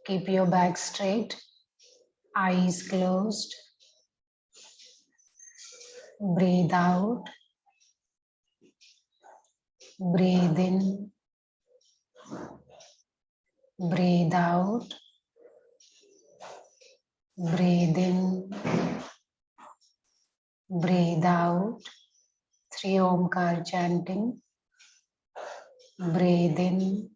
Keep your back straight, eyes closed. Breathe out. Breathe in. Breathe out. Breathe in. Breathe out. 3 Omkar chanting. Breathe in.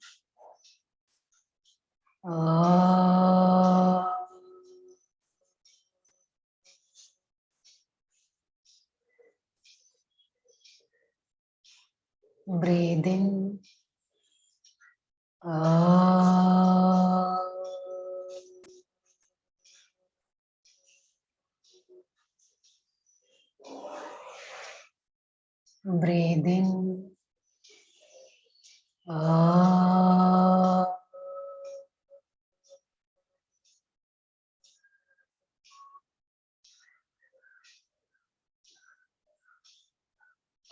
Breathe in. Breathe in.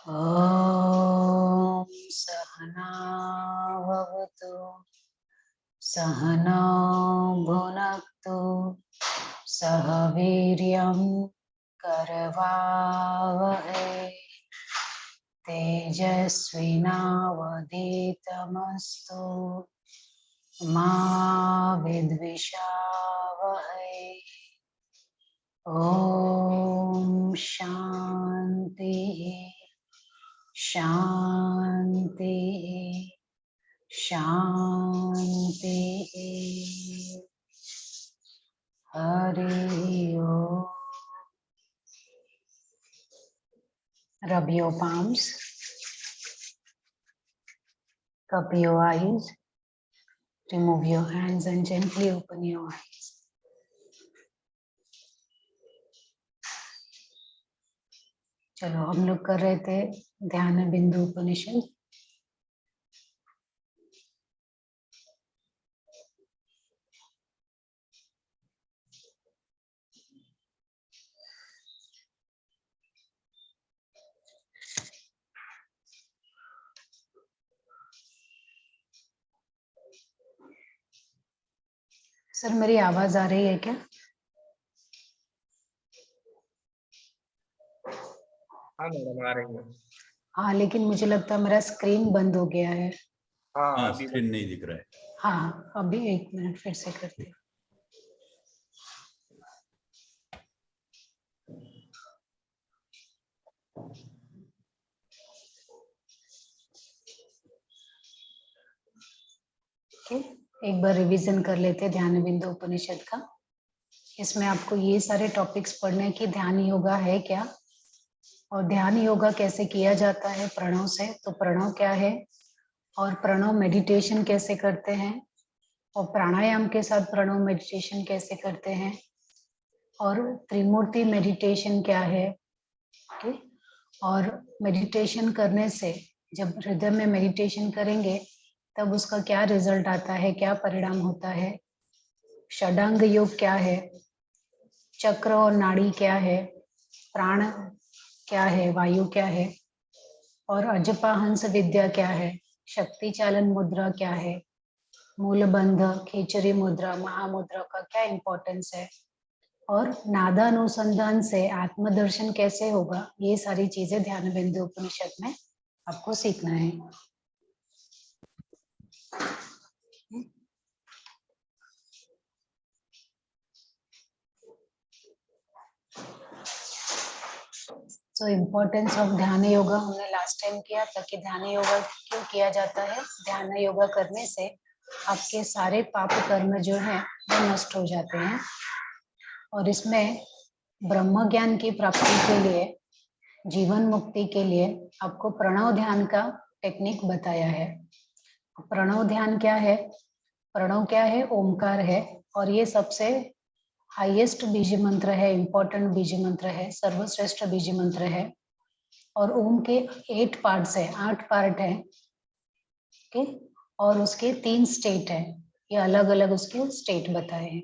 Om Sahana Bhavatu Sahana Bhunaktu Saha Viryam Karavavahe Tejasvinavaditamastu Ma Vidvishavahe. Om Shanti Shanti Shanti. Hari Om. Rub your palms, cup your eyes, remove your hands and gently open your eyes. चलो, हम लोग कर रहे थे ध्यान बिंदु उपनिषद। Sir, मेरी आवाज आ रही है क्या? हाँ मैडम, आ रही है। हाँ, लेकिन मुझे लगता है मेरा स्क्रीन बंद हो गया है। हाँ, स्क्रीन नहीं दिख रहा है। हाँ, अभी 1 मिनट फिर से करते हैं। एक बार रिवीजन कर लेते हैं ध्यान बिंदु उपनिषद का। इसमें आपको ये सारे टॉपिक्स पढ़ने की ध्यान योगा है क्या, और ध्यान योगा कैसे किया जाता है प्रणव से, तो प्रणव क्या है, और प्रणव मेडिटेशन कैसे करते हैं, और प्राणायाम के साथ प्रणव मेडिटेशन कैसे करते हैं, और त्रिमूर्ति मेडिटेशन क्या है। ओके, और मेडिटेशन करने से जब हृदय में मेडिटेशन करेंगे तब उसका क्या रिजल्ट आता है, क्या परिणाम होता है। षडांग योग क्या है, चक्र और नाड़ी क्या है, प्राण क्या है, वायु क्या है, और अजपा हंस विद्या क्या है, शक्ति चालन मुद्रा क्या है, मूलबंध, खेचरी मुद्रा, महामुद्रा का क्या इंपॉर्टेंस है, और नादानुसंधान से आत्मदर्शन कैसे होगा। ये सारी चीजें ध्यान बिंदु उपनिषद में आपको सीखना है। तो इम्पोर्टेंस ऑफ ध्यान योगा हमने लास्ट टाइम किया था कि ध्यान योगा क्यों किया जाता है। ध्यान योगा करने से आपके सारे पाप कर्म जो है वो नष्ट हो जाते हैं, और इसमें ब्रह्म ज्ञान की प्राप्ति के लिए, जीवन मुक्ति के लिए आपको प्रणव ध्यान का टेक्निक बताया है। प्रणव ध्यान क्या है, प्रणव क्या है, ओमकार है, और ये सबसे हाईएस्ट बीज मंत्र है, इंपॉर्टेंट बीज मंत्र है, सर्वश्रेष्ठ बीज मंत्र है, और ओम के 8 पार्ट्स है, 8 पार्ट है। ओके, और उसके 3 स्टेट है, ये अलग अलग उसके स्टेट बताए हैं।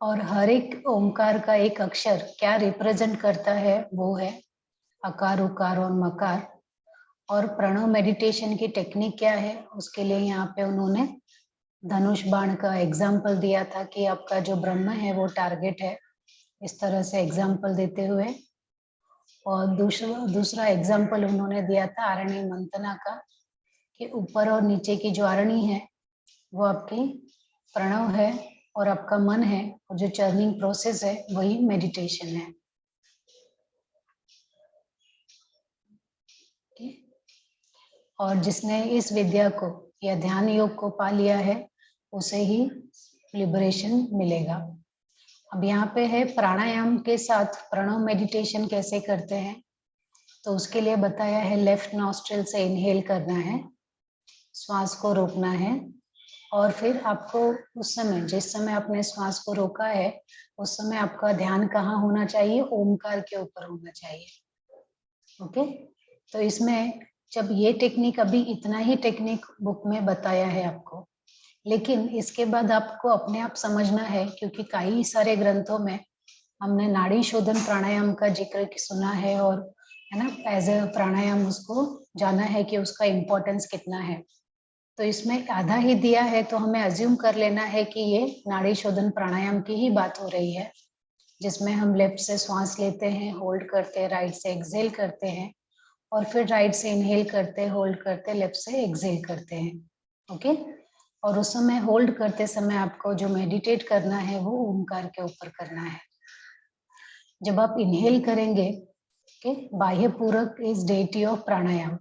और हर एक ओमकार का एक अक्षर क्या रिप्रेजेंट करता है, वो है अकार, उकार और मकार। और प्रणव मेडिटेशन की टेक्निक क्या है, उसके लिए यहाँ पे उन्होंने धनुष बाण का एग्जाम्पल दिया था कि आपका जो ब्रह्म है वो टारगेट है, इस तरह से एग्जाम्पल देते हुए। और दूसरा एग्जाम्पल उन्होंने दिया था आरणी मंथना का, कि ऊपर और नीचे की जो आरणी है वो आपकी प्रणव है और आपका मन है, और जो चर्निंग प्रोसेस है वही मेडिटेशन है। और जिसने इस विद्या को या ध्यान योग को पा लिया है उसे ही लिबरेशन मिलेगा। अब यहाँ पे है प्राणायाम के साथ प्रणव मेडिटेशन कैसे करते हैं, तो उसके लिए बताया है लेफ्ट नॉस्ट्रिल से इनहेल करना है, श्वास को रोकना है, और फिर आपको उस समय जिस समय आपने श्वास को रोका है उस समय आपका ध्यान कहाँ होना चाहिए, ओमकार के ऊपर होना चाहिए। ओके, तो इसमें जब ये टेक्निक, अभी इतना ही टेक्निक बुक में बताया है आपको, लेकिन इसके बाद आपको अपने आप समझना है, क्योंकि कई सारे ग्रंथों में हमने नाड़ी शोधन प्राणायाम का जिक्र सुना है, और है ना, एज ए प्राणायाम उसको जाना है कि उसका इम्पोर्टेंस कितना है। तो इसमें आधा ही दिया है, तो हमें अज्यूम कर लेना है कि ये नाड़ी शोधन प्राणायाम की ही बात हो रही है, जिसमें हम लेफ्ट से श्वास लेते हैं, होल्ड करते हैं, राइट से एक्सहेल करते हैं, और फिर राइट से इनहेल करते, होल्ड करते, लेफ्ट से एक्सहेल करते हैं। ओके, और उस समय होल्ड करते समय आपको जो मेडिटेट करना है वो ओमकार के ऊपर करना है। जब आप इनहेल करेंगे, बाह्य पूरक is deity of pranayama,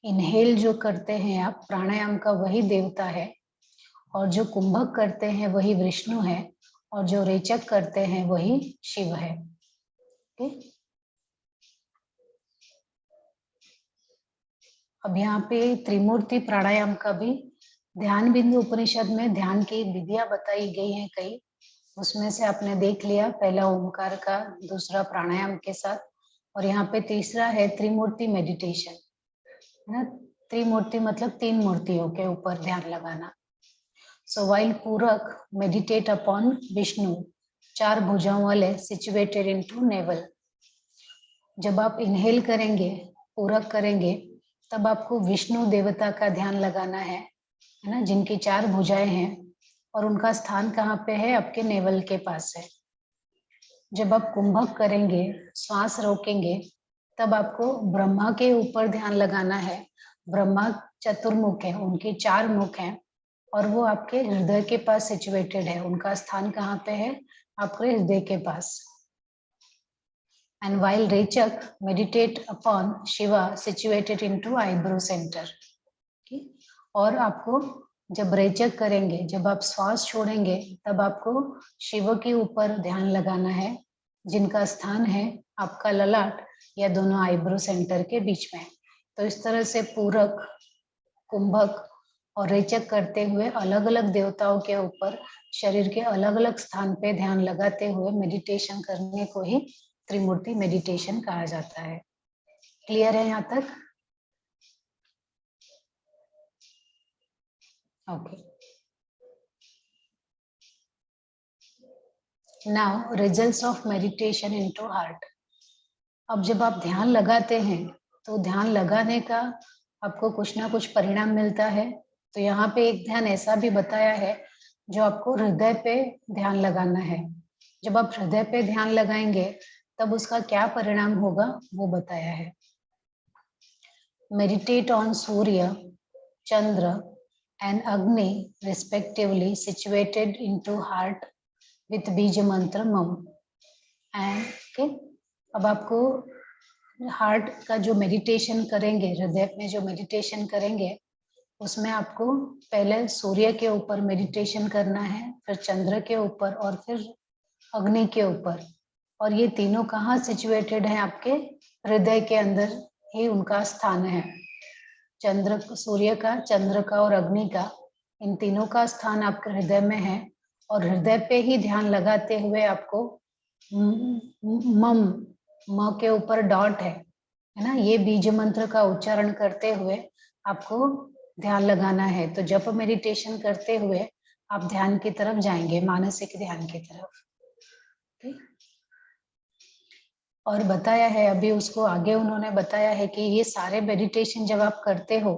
inhale जो करते हैं आप प्राणायाम का वही देवता है, और जो कुंभक करते हैं वही विष्णु है, और जो रेचक करते हैं वही शिव है। अब यहाँ पे त्रिमूर्ति प्राणायाम का भी ध्यान बिंदु उपनिषद में ध्यान की विधियां बताई गई हैं कई, उसमें से आपने देख लिया, पहला ओमकार का, दूसरा प्राणायाम के साथ, और यहाँ पे तीसरा है त्रिमूर्ति मेडिटेशन, है ना। त्रिमूर्ति मतलब तीन मूर्तियों के ऊपर ध्यान लगाना। सो वाइल पूरक मेडिटेट अपॉन विष्णु, चार भुजाओं वाले, सिचुएटेड इनटू नेवल। जब आप इनहेल करेंगे, पूरक करेंगे, तब आपको विष्णु देवता का ध्यान लगाना है ना, जिनकी चार भुजाएं हैं, और उनका स्थान कहाँ पे है, आपके नेवल के पास है। जब आप कुंभक करेंगे, श्वास रोकेंगे, तब आपको ब्रह्मा के ऊपर ध्यान लगाना है। ब्रह्मा चतुर्मुख है, उनके चार मुख हैं, और वो आपके हृदय के पास सिचुएटेड है। उनका स्थान कहाँ पे है, आपके हृदय के पास। And while Rechak meditate upon Shiva situated into eyebrow center. और आपको जब रेचक करेंगे, जब आप श्वास छोड़ेंगे, तब आपको शिव के ऊपर ध्यान लगाना है, जिनका स्थान है आपका ललाट या दोनों आईब्रो सेंटर के बीच में। तो इस तरह से पूरक, कुंभक और रेचक करते हुए अलग अलग देवताओं के ऊपर शरीर के अलग अलग स्थान पे ध्यान लगाते हुए मेडिटेशन करने को ही त्रिमूर्ति मेडिटेशन कहा जाता है। क्लियर है यहाँ तक? Okay, now results of meditation into heart. अब जब आप ध्यान लगाते हैं तो ध्यान लगाने का आपको कुछ ना कुछ परिणाम मिलता है। तो यहाँ पे एक ध्यान ऐसा भी बताया है जो आपको हृदय पे ध्यान लगाना है। जब आप हृदय पे ध्यान लगाएंगे तब उसका क्या परिणाम होगा वो बताया है। Meditate on Surya, Chandra and Agni respectively situated into heart with beej mantra मम। एंड अब आपको हार्ट का जो मेडिटेशन करेंगे, हृदय में जो मेडिटेशन करेंगे, उसमें आपको पहले सूर्य के ऊपर मेडिटेशन करना है, फिर चंद्र के ऊपर और फिर अग्नि के ऊपर। और ये तीनों कहाँ सिचुएटेड हैं, आपके हृदय के अंदर ही उनका स्थान है। चंद्र, सूर्य का, चंद्र का और अग्नि का, इन तीनों का स्थान आपके हृदय में है। और हृदय पे ही ध्यान लगाते हुए आपको मम, म के ऊपर डॉट है ना, ये बीज मंत्र का उच्चारण करते हुए आपको ध्यान लगाना है। तो जप मेडिटेशन करते हुए आप ध्यान की तरफ जाएंगे, मानसिक ध्यान की तरफ। और बताया है अभी उसको आगे उन्होंने बताया है कि ये सारे मेडिटेशन जब आप करते हो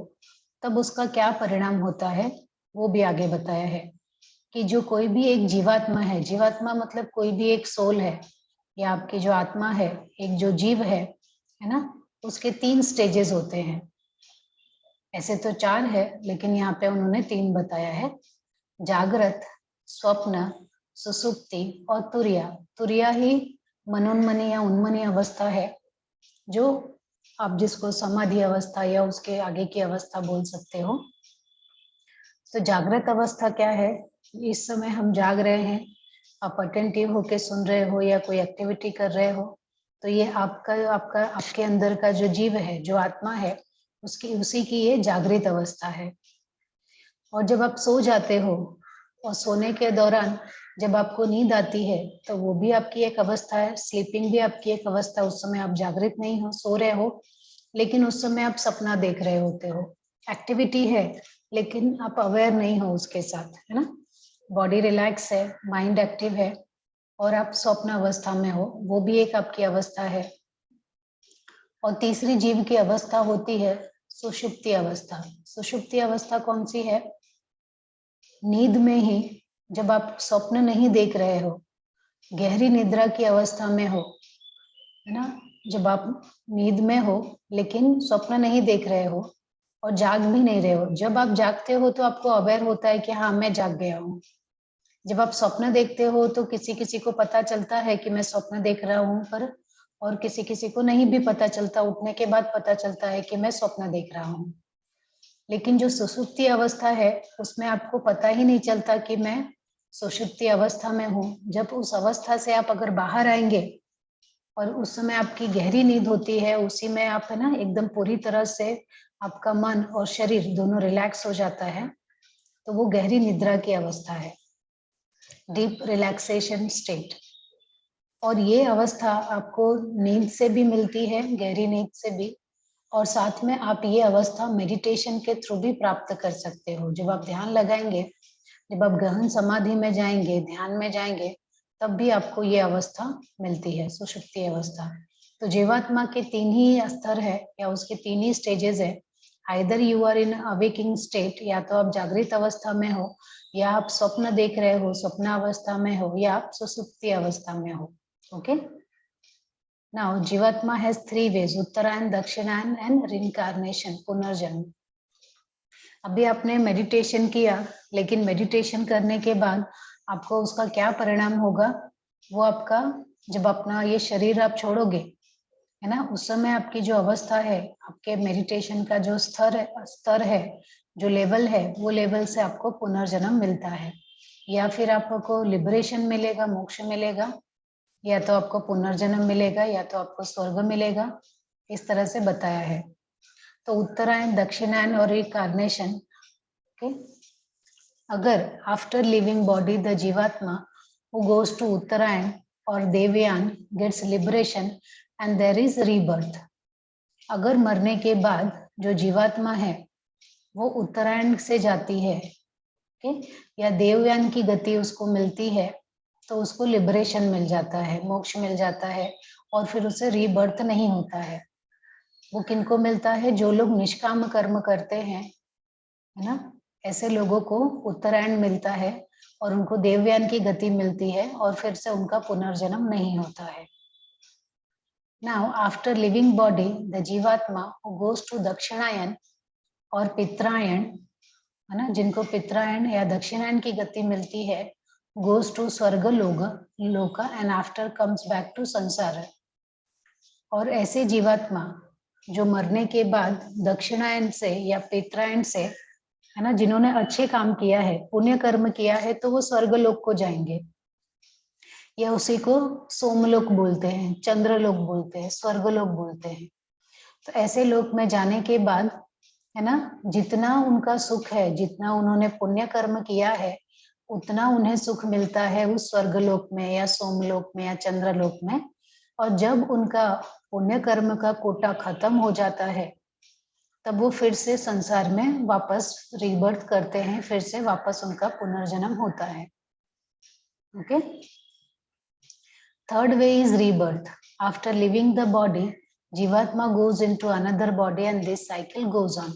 तब उसका क्या परिणाम होता है, वो भी आगे बताया है कि जो कोई भी एक जीवात्मा है, जीवात्मा मतलब कोई भी एक सोल है या आपकी जो आत्मा है, एक जो जीव है ना, उसके 3 स्टेजेस होते हैं। ऐसे तो 4 है लेकिन यहाँ पे उन्होंने 3 बताया है, जागृत, स्वप्न, सुसुप्ति और तुरिया। तुरिया ही मनोन्मनी या उन्मनी अवस्था है, जो आप जिसको समाधि अवस्था या उसके आगे की अवस्था बोल सकते हो। तो जागृत अवस्था क्या है? इस समय हम जाग रहे हैं, आप अटेंटिव होके सुन रहे हो या कोई एक्टिविटी कर रहे हो, तो ये आपके अंदर का जो जीव है, जो आत्मा है, उसी की ये जागृत अवस्था है। और जब आप सो जाते हो और सोने के दौरान जब आपको नींद आती है तो वो भी आपकी एक अवस्था है, स्लीपिंग भी आपकी एक अवस्था। उस समय आप जागृत नहीं हो, सो रहे हो, लेकिन उस समय आप सपना देख रहे होते हो, एक्टिविटी है लेकिन आप अवेयर नहीं हो उसके साथ, है ना। बॉडी रिलैक्स है, माइंड एक्टिव है और आप स्वप्न अवस्था में हो, वो भी एक आपकी अवस्था है। और तीसरी जीव की अवस्था होती है सुषुप्ति अवस्था। सुषुप्ति अवस्था कौन सी है? नींद में ही, जब आप स्वप्न नहीं देख रहे हो, गहरी निद्रा की अवस्था में हो, है ना, जब आप नींद में हो लेकिन स्वप्न नहीं देख रहे हो और जाग भी नहीं रहे हो। जब आप जागते हो तो आपको अवेयर होता है कि हाँ मैं जाग गया हूँ। जब आप स्वप्न देखते हो तो किसी किसी को पता चलता है कि मैं स्वप्न देख रहा हूँ, पर और किसी किसी को नहीं भी पता चलता, उठने के बाद पता चलता है कि मैं स्वप्न देख रहा हूँ। लेकिन जो सुषुप्ति अवस्था है उसमें आपको पता ही नहीं चलता कि मैं सुषुप्ति अवस्था में हूँ। जब उस अवस्था से आप अगर बाहर आएंगे और उस समय आपकी गहरी नींद होती है, उसी में आप, है ना, एकदम पूरी तरह से आपका मन और शरीर दोनों रिलैक्स हो जाता है, तो वो गहरी निद्रा की अवस्था है, डीप रिलैक्सेशन स्टेट। और ये अवस्था आपको नींद से भी मिलती है, गहरी नींद से भी, और साथ में आप ये अवस्था मेडिटेशन के थ्रू भी प्राप्त कर सकते हो। जब आप ध्यान लगाएंगे, जब आप गहन समाधि में जाएंगे, ध्यान में जाएंगे, तब भी आपको ये अवस्था मिलती है, सुषुप्ति अवस्था। तो जीवात्मा के 3 ही स्तर है या उसके 3 ही स्टेजेस है। Either you are in awaking state, या तो आप जागृत अवस्था में हो, या आप स्वप्न देख रहे हो, स्वप्न अवस्था में हो, या आप सुषुप्ति अवस्था में हो। ओके, नाउ जीवात्मा हैज 3 वेज, उत्तरायण, दक्षिणायन एंड रिइंकार्नेशन, पुनर्जन्म। अभी आपने मेडिटेशन किया, लेकिन मेडिटेशन करने के बाद आपको उसका क्या परिणाम होगा, वो आपका, जब अपना ये शरीर आप छोड़ोगे, है ना, उस समय आपकी जो अवस्था है, आपके मेडिटेशन का जो स्तर है, जो लेवल है, वो लेवल से आपको पुनर्जन्म मिलता है, या फिर आपको लिबरेशन मिलेगा, मोक्ष मिलेगा, या तो आपको पुनर्जन्म मिलेगा, या तो आपको स्वर्ग मिलेगा। इस तरह से बताया है। तो उत्तरायण, दक्षिणायन और रिइंकार्नेशन, ओके, अगर आफ्टर लिविंग बॉडी द जीवात्मा who goes to उत्तरायण और देवयान gets liberation and there is rebirth, अगर मरने के बाद जो जीवात्मा है वो उत्तरायण से जाती है, ओके, या देवयान की गति उसको मिलती है, तो उसको लिबरेशन मिल जाता है, मोक्ष मिल जाता है, और फिर उसे रीबर्थ नहीं होता है। वो किनको मिलता है? जो लोग निष्काम कर्म करते हैं, है ना, ऐसे लोगों को उत्तरायण मिलता है और उनको देवयान की गति मिलती है और फिर से उनका पुनर्जन्म नहीं होता है। Now after living body the जीवात्मा हु गोज टू दक्षिणायन और पित्रायण, है ना, जिनको पित्रायण या दक्षिणायन की गति मिलती है, गोज टू स्वर्ग लोक and after comes back to संसार। और ऐसे जीवात्मा जो मरने के बाद दक्षिणायन से या पित्रायण से, है ना, जिन्होंने अच्छे काम किया है, पुण्य कर्म किया है, तो वो स्वर्गलोक को जाएंगे, या उसी को सोमलोक बोलते हैं, चंद्रलोक बोलते हैं, स्वर्गलोक बोलते हैं। तो ऐसे लोक में जाने के बाद, है ना, जितना उनका सुख है, जितना उन्होंने पुण्य कर्म किया है, उतना उन्हें सुख मिलता है उस स्वर्गलोक में या सोमलोक में या चंद्रलोक में। और जब उनका पुण्य कर्म का कोटा खत्म हो जाता है, तब वो फिर से संसार में वापस रीबर्थ करते हैं, फिर से वापस उनका पुनर्जन्म होता है। Okay, third way is rebirth. After leaving the body, जीवात्मा goes into another body and this cycle goes on.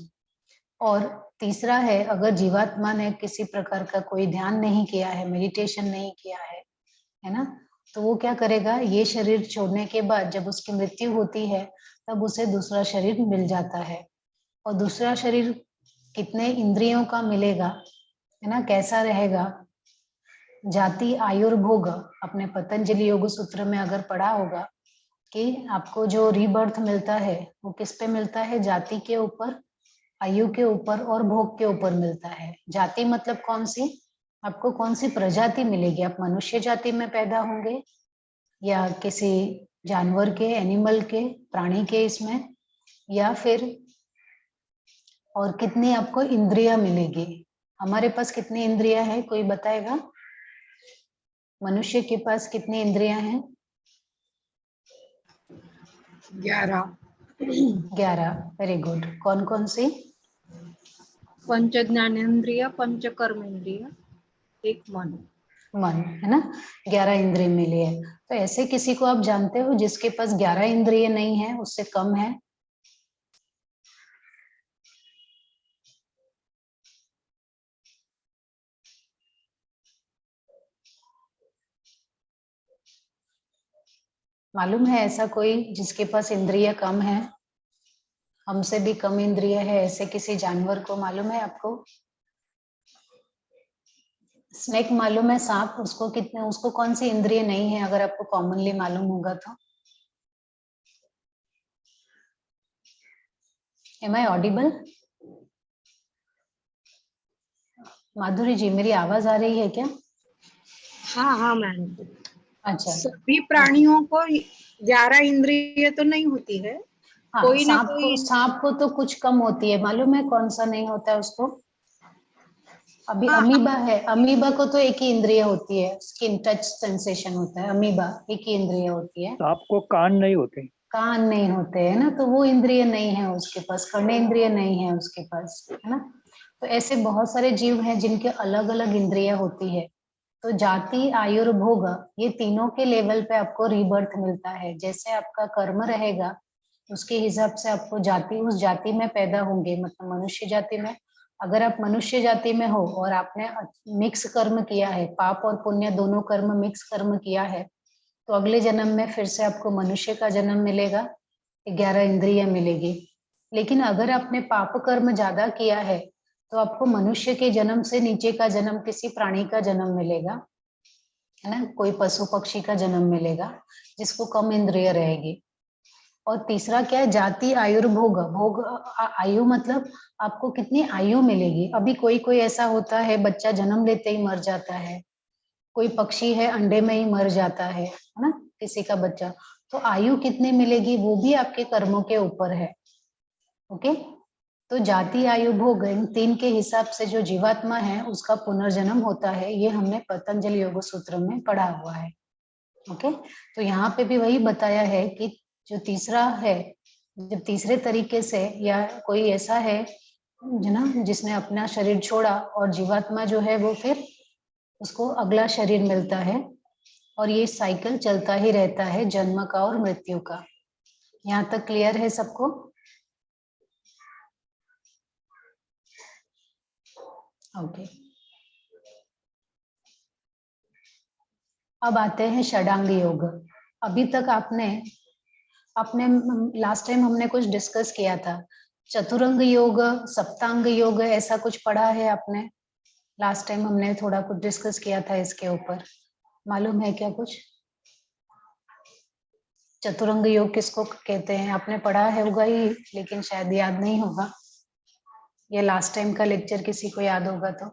और तीसरा है, अगर जीवात्मा ने किसी प्रकार का कोई ध्यान नहीं किया है, मेडिटेशन नहीं किया है ना, तो वो क्या करेगा, ये शरीर छोड़ने के बाद जब उसकी मृत्यु होती है तब उसे दूसरा शरीर मिल जाता है। और दूसरा शरीर कितने इंद्रियों का मिलेगा, है ना, कैसा रहेगा, जाति आयुर्भोग, अपने पतंजलि योग सूत्र में अगर पढ़ा होगा कि आपको जो रीबर्थ मिलता है वो किस पे मिलता है, जाति के ऊपर, आयु के ऊपर और भोग के ऊपर मिलता है। जाति मतलब कौन सी, आपको कौन सी प्रजाति मिलेगी, आप मनुष्य जाति में पैदा होंगे या किसी जानवर के, एनिमल के, प्राणी के इसमें, या फिर और कितनी आपको इंद्रियां मिलेगी। हमारे पास कितनी इंद्रियां है, कोई बताएगा, मनुष्य के पास कितनी इंद्रियां हैं? 11। 11, वेरी गुड। कौन कौन सी? पंच ज्ञानेन्द्रिय, पंच कर्मेंद्रिय, एक मन। मन, है ना, 11 इंद्रिय मिली है। तो ऐसे किसी को आप जानते हो जिसके पास 11 इंद्रिय नहीं है, उससे कम है? मालूम है ऐसा कोई जिसके पास इंद्रिय कम है, हमसे भी कम इंद्रिय है, ऐसे किसी जानवर को मालूम है आपको? स्नेक मालूम है, सांप, उसको कितने, उसको कौन सी इंद्रिय नहीं है, अगर आपको कॉमनली मालूम होगा तो? M I audible? माधुरी जी, मेरी आवाज आ रही है क्या? हाँ हाँ मैडम। अच्छा, सभी प्राणियों को 11 इंद्रिय तो नहीं होती है, हाँ, कोई ना कोई। सांप को तो कुछ कम होती है, मालूम है कौन सा नहीं होता है उसको? अभी हाँ, अमीबा है, अमीबा को तो एक ही इंद्रिय होती है, स्किन टच सेंसेशन होता है, अमीबा एक ही इंद्रिय होती है। सांप को कान नहीं होते, कान नहीं होते है ना, तो वो इंद्रिय नहीं है उसके पास, कर्णेंद्रिय नहीं है उसके पास, है ना। तो ऐसे बहुत सारे जीव हैं जिनके अलग अलग इंद्रिय होती है। तो जाति आयुर्भोग, ये तीनों के लेवल पे आपको रीबर्थ मिलता है। जैसे आपका कर्म रहेगा उसके हिसाब से आपको जाति, उस जाति में पैदा होंगे, मतलब मनुष्य जाति में। अगर आप मनुष्य जाति में हो और आपने मिक्स कर्म किया है, पाप और पुण्य दोनों कर्म मिक्स कर्म किया है, तो अगले जन्म में फिर से आपको मनुष्य का जन्म मिलेगा, 11 इंद्रियां मिलेगी। लेकिन अगर आपने पाप कर्म ज्यादा किया है तो आपको मनुष्य के जन्म से नीचे का जन्म, किसी प्राणी का जन्म मिलेगा, है ना, कोई पशु पक्षी का जन्म मिलेगा जिसको कम इंद्रिय रहेगी। और तीसरा क्या है, जाति आयुर्भोग, भोग आयु मतलब आपको कितनी आयु मिलेगी। अभी कोई कोई ऐसा होता है बच्चा जन्म लेते ही मर जाता है, कोई पक्षी है अंडे में ही मर जाता है ना, किसी का बच्चा। तो आयु कितनी मिलेगी वो भी आपके कर्मों के ऊपर है। ओके, तो जाति आयु भोग, इन तीन के हिसाब से जो जीवात्मा है उसका पुनर्जन्म होता है, ये हमने पतंजलि योग सूत्र में पढ़ा हुआ है। ओके, तो यहाँ पे भी वही बताया है कि जो तीसरा है, जब तीसरे तरीके से, या कोई ऐसा है जो ना जिसने अपना शरीर छोड़ा और जीवात्मा जो है वो फिर उसको अगला शरीर मिलता है, और ये साइकिल चलता ही रहता है जन्म का और मृत्यु का। यहाँ तक क्लियर है सबको? ओके, अब आते हैं षडांग योग। अभी तक आपने आपने लास्ट टाइम हमने कुछ डिस्कस किया था, चतुरंग योग, सप्तांग योग, ऐसा कुछ पढ़ा है आपने? लास्ट टाइम हमने थोड़ा कुछ डिस्कस किया था इसके ऊपर, मालूम है क्या कुछ? चतुरंग योग किसको कहते हैं, आपने पढ़ा है होगा ही, लेकिन शायद याद नहीं होगा। ये लास्ट टाइम का लेक्चर किसी को याद होगा तो?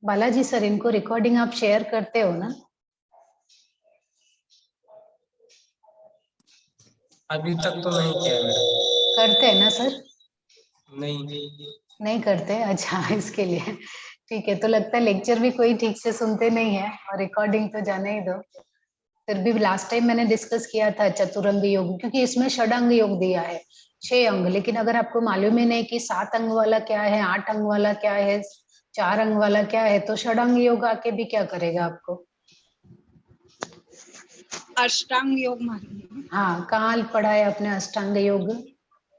बालाजी सर, इनको रिकॉर्डिंग आप शेयर करते हो ना? अभी तक तो नहीं किया मैडम। करते हैं ना सर? नहीं। नहीं करते, अच्छा इसके लिए ठीक है। तो लगता है लेक्चर भी कोई ठीक से सुनते नहीं है, और रिकॉर्डिंग तो जाने ही दो। फिर भी लास्ट टाइम मैंने डिस्कस किया था चतुरंग योग, क्योंकि इसमें षडांग योग दिया है, 6 अंग। लेकिन अगर आपको मालूम ही नहीं कि 7 अंग वाला क्या है, 8 अंग वाला क्या है, 4 अंग वाला क्या है, तो षडांग योग आके भी क्या करेगा आपको? अष्टांग योग मालूम है। हाँ, कहाँ पढ़ा है आपने अष्टांग योग?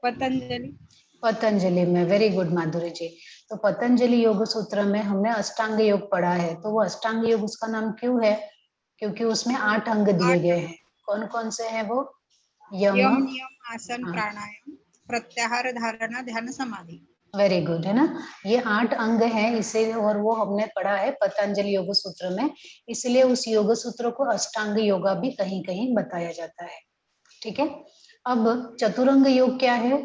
पतंजलि। पतंजलि में। वेरी गुड माधुरी जी। तो पतंजलि योग सूत्र में हमने अष्टांग योग पढ़ा है। तो वो अष्टांग योग उसका नाम क्यों है? क्योंकि उसमें 8 अंग दिए गए हैं। कौन कौन से हैं वो? यम। यम, नियम, आसन, हाँ, प्राणायाम, प्रत्याहार, धारणा, ध्यान, समाधि। वेरी गुड, है ना। ये 8 अंग हैं इसे, और वो हमने पढ़ा है पतंजलि योग सूत्र में। इसलिए उस योग सूत्र को अष्टांग योगा भी कहीं कहीं बताया जाता है। ठीक है। अब चतुरंग योग क्या है?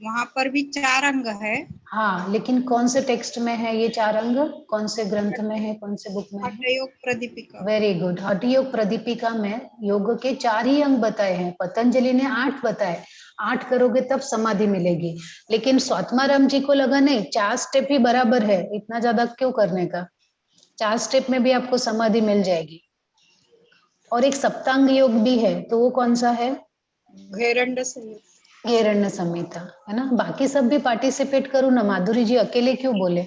वहां पर भी 4 अंग है। हाँ, लेकिन कौन से टेक्स्ट में है ये 4 अंग? कौन से ग्रंथ में है, कौन से बुक में है? हठयोग प्रदीपिका। Very good. हठ योग प्रदीपिका में योग के 4 ही अंग बताए हैं। पतंजलि ने 8 बताए। 8 करोगे तब समाधि मिलेगी। लेकिन स्वात्माराम जी को लगा नहीं, 4 स्टेप ही बराबर है, इतना ज्यादा क्यों करने का। 4 स्टेप में भी आपको समाधि मिल जाएगी। और एक सप्तांग योग भी है, तो वो कौन सा है? घेरंड संयुक्त। हिरण्य संहिता, है ना। बाकी सब भी पार्टिसिपेट करूँ ना, माधुरी जी अकेले क्यों बोले?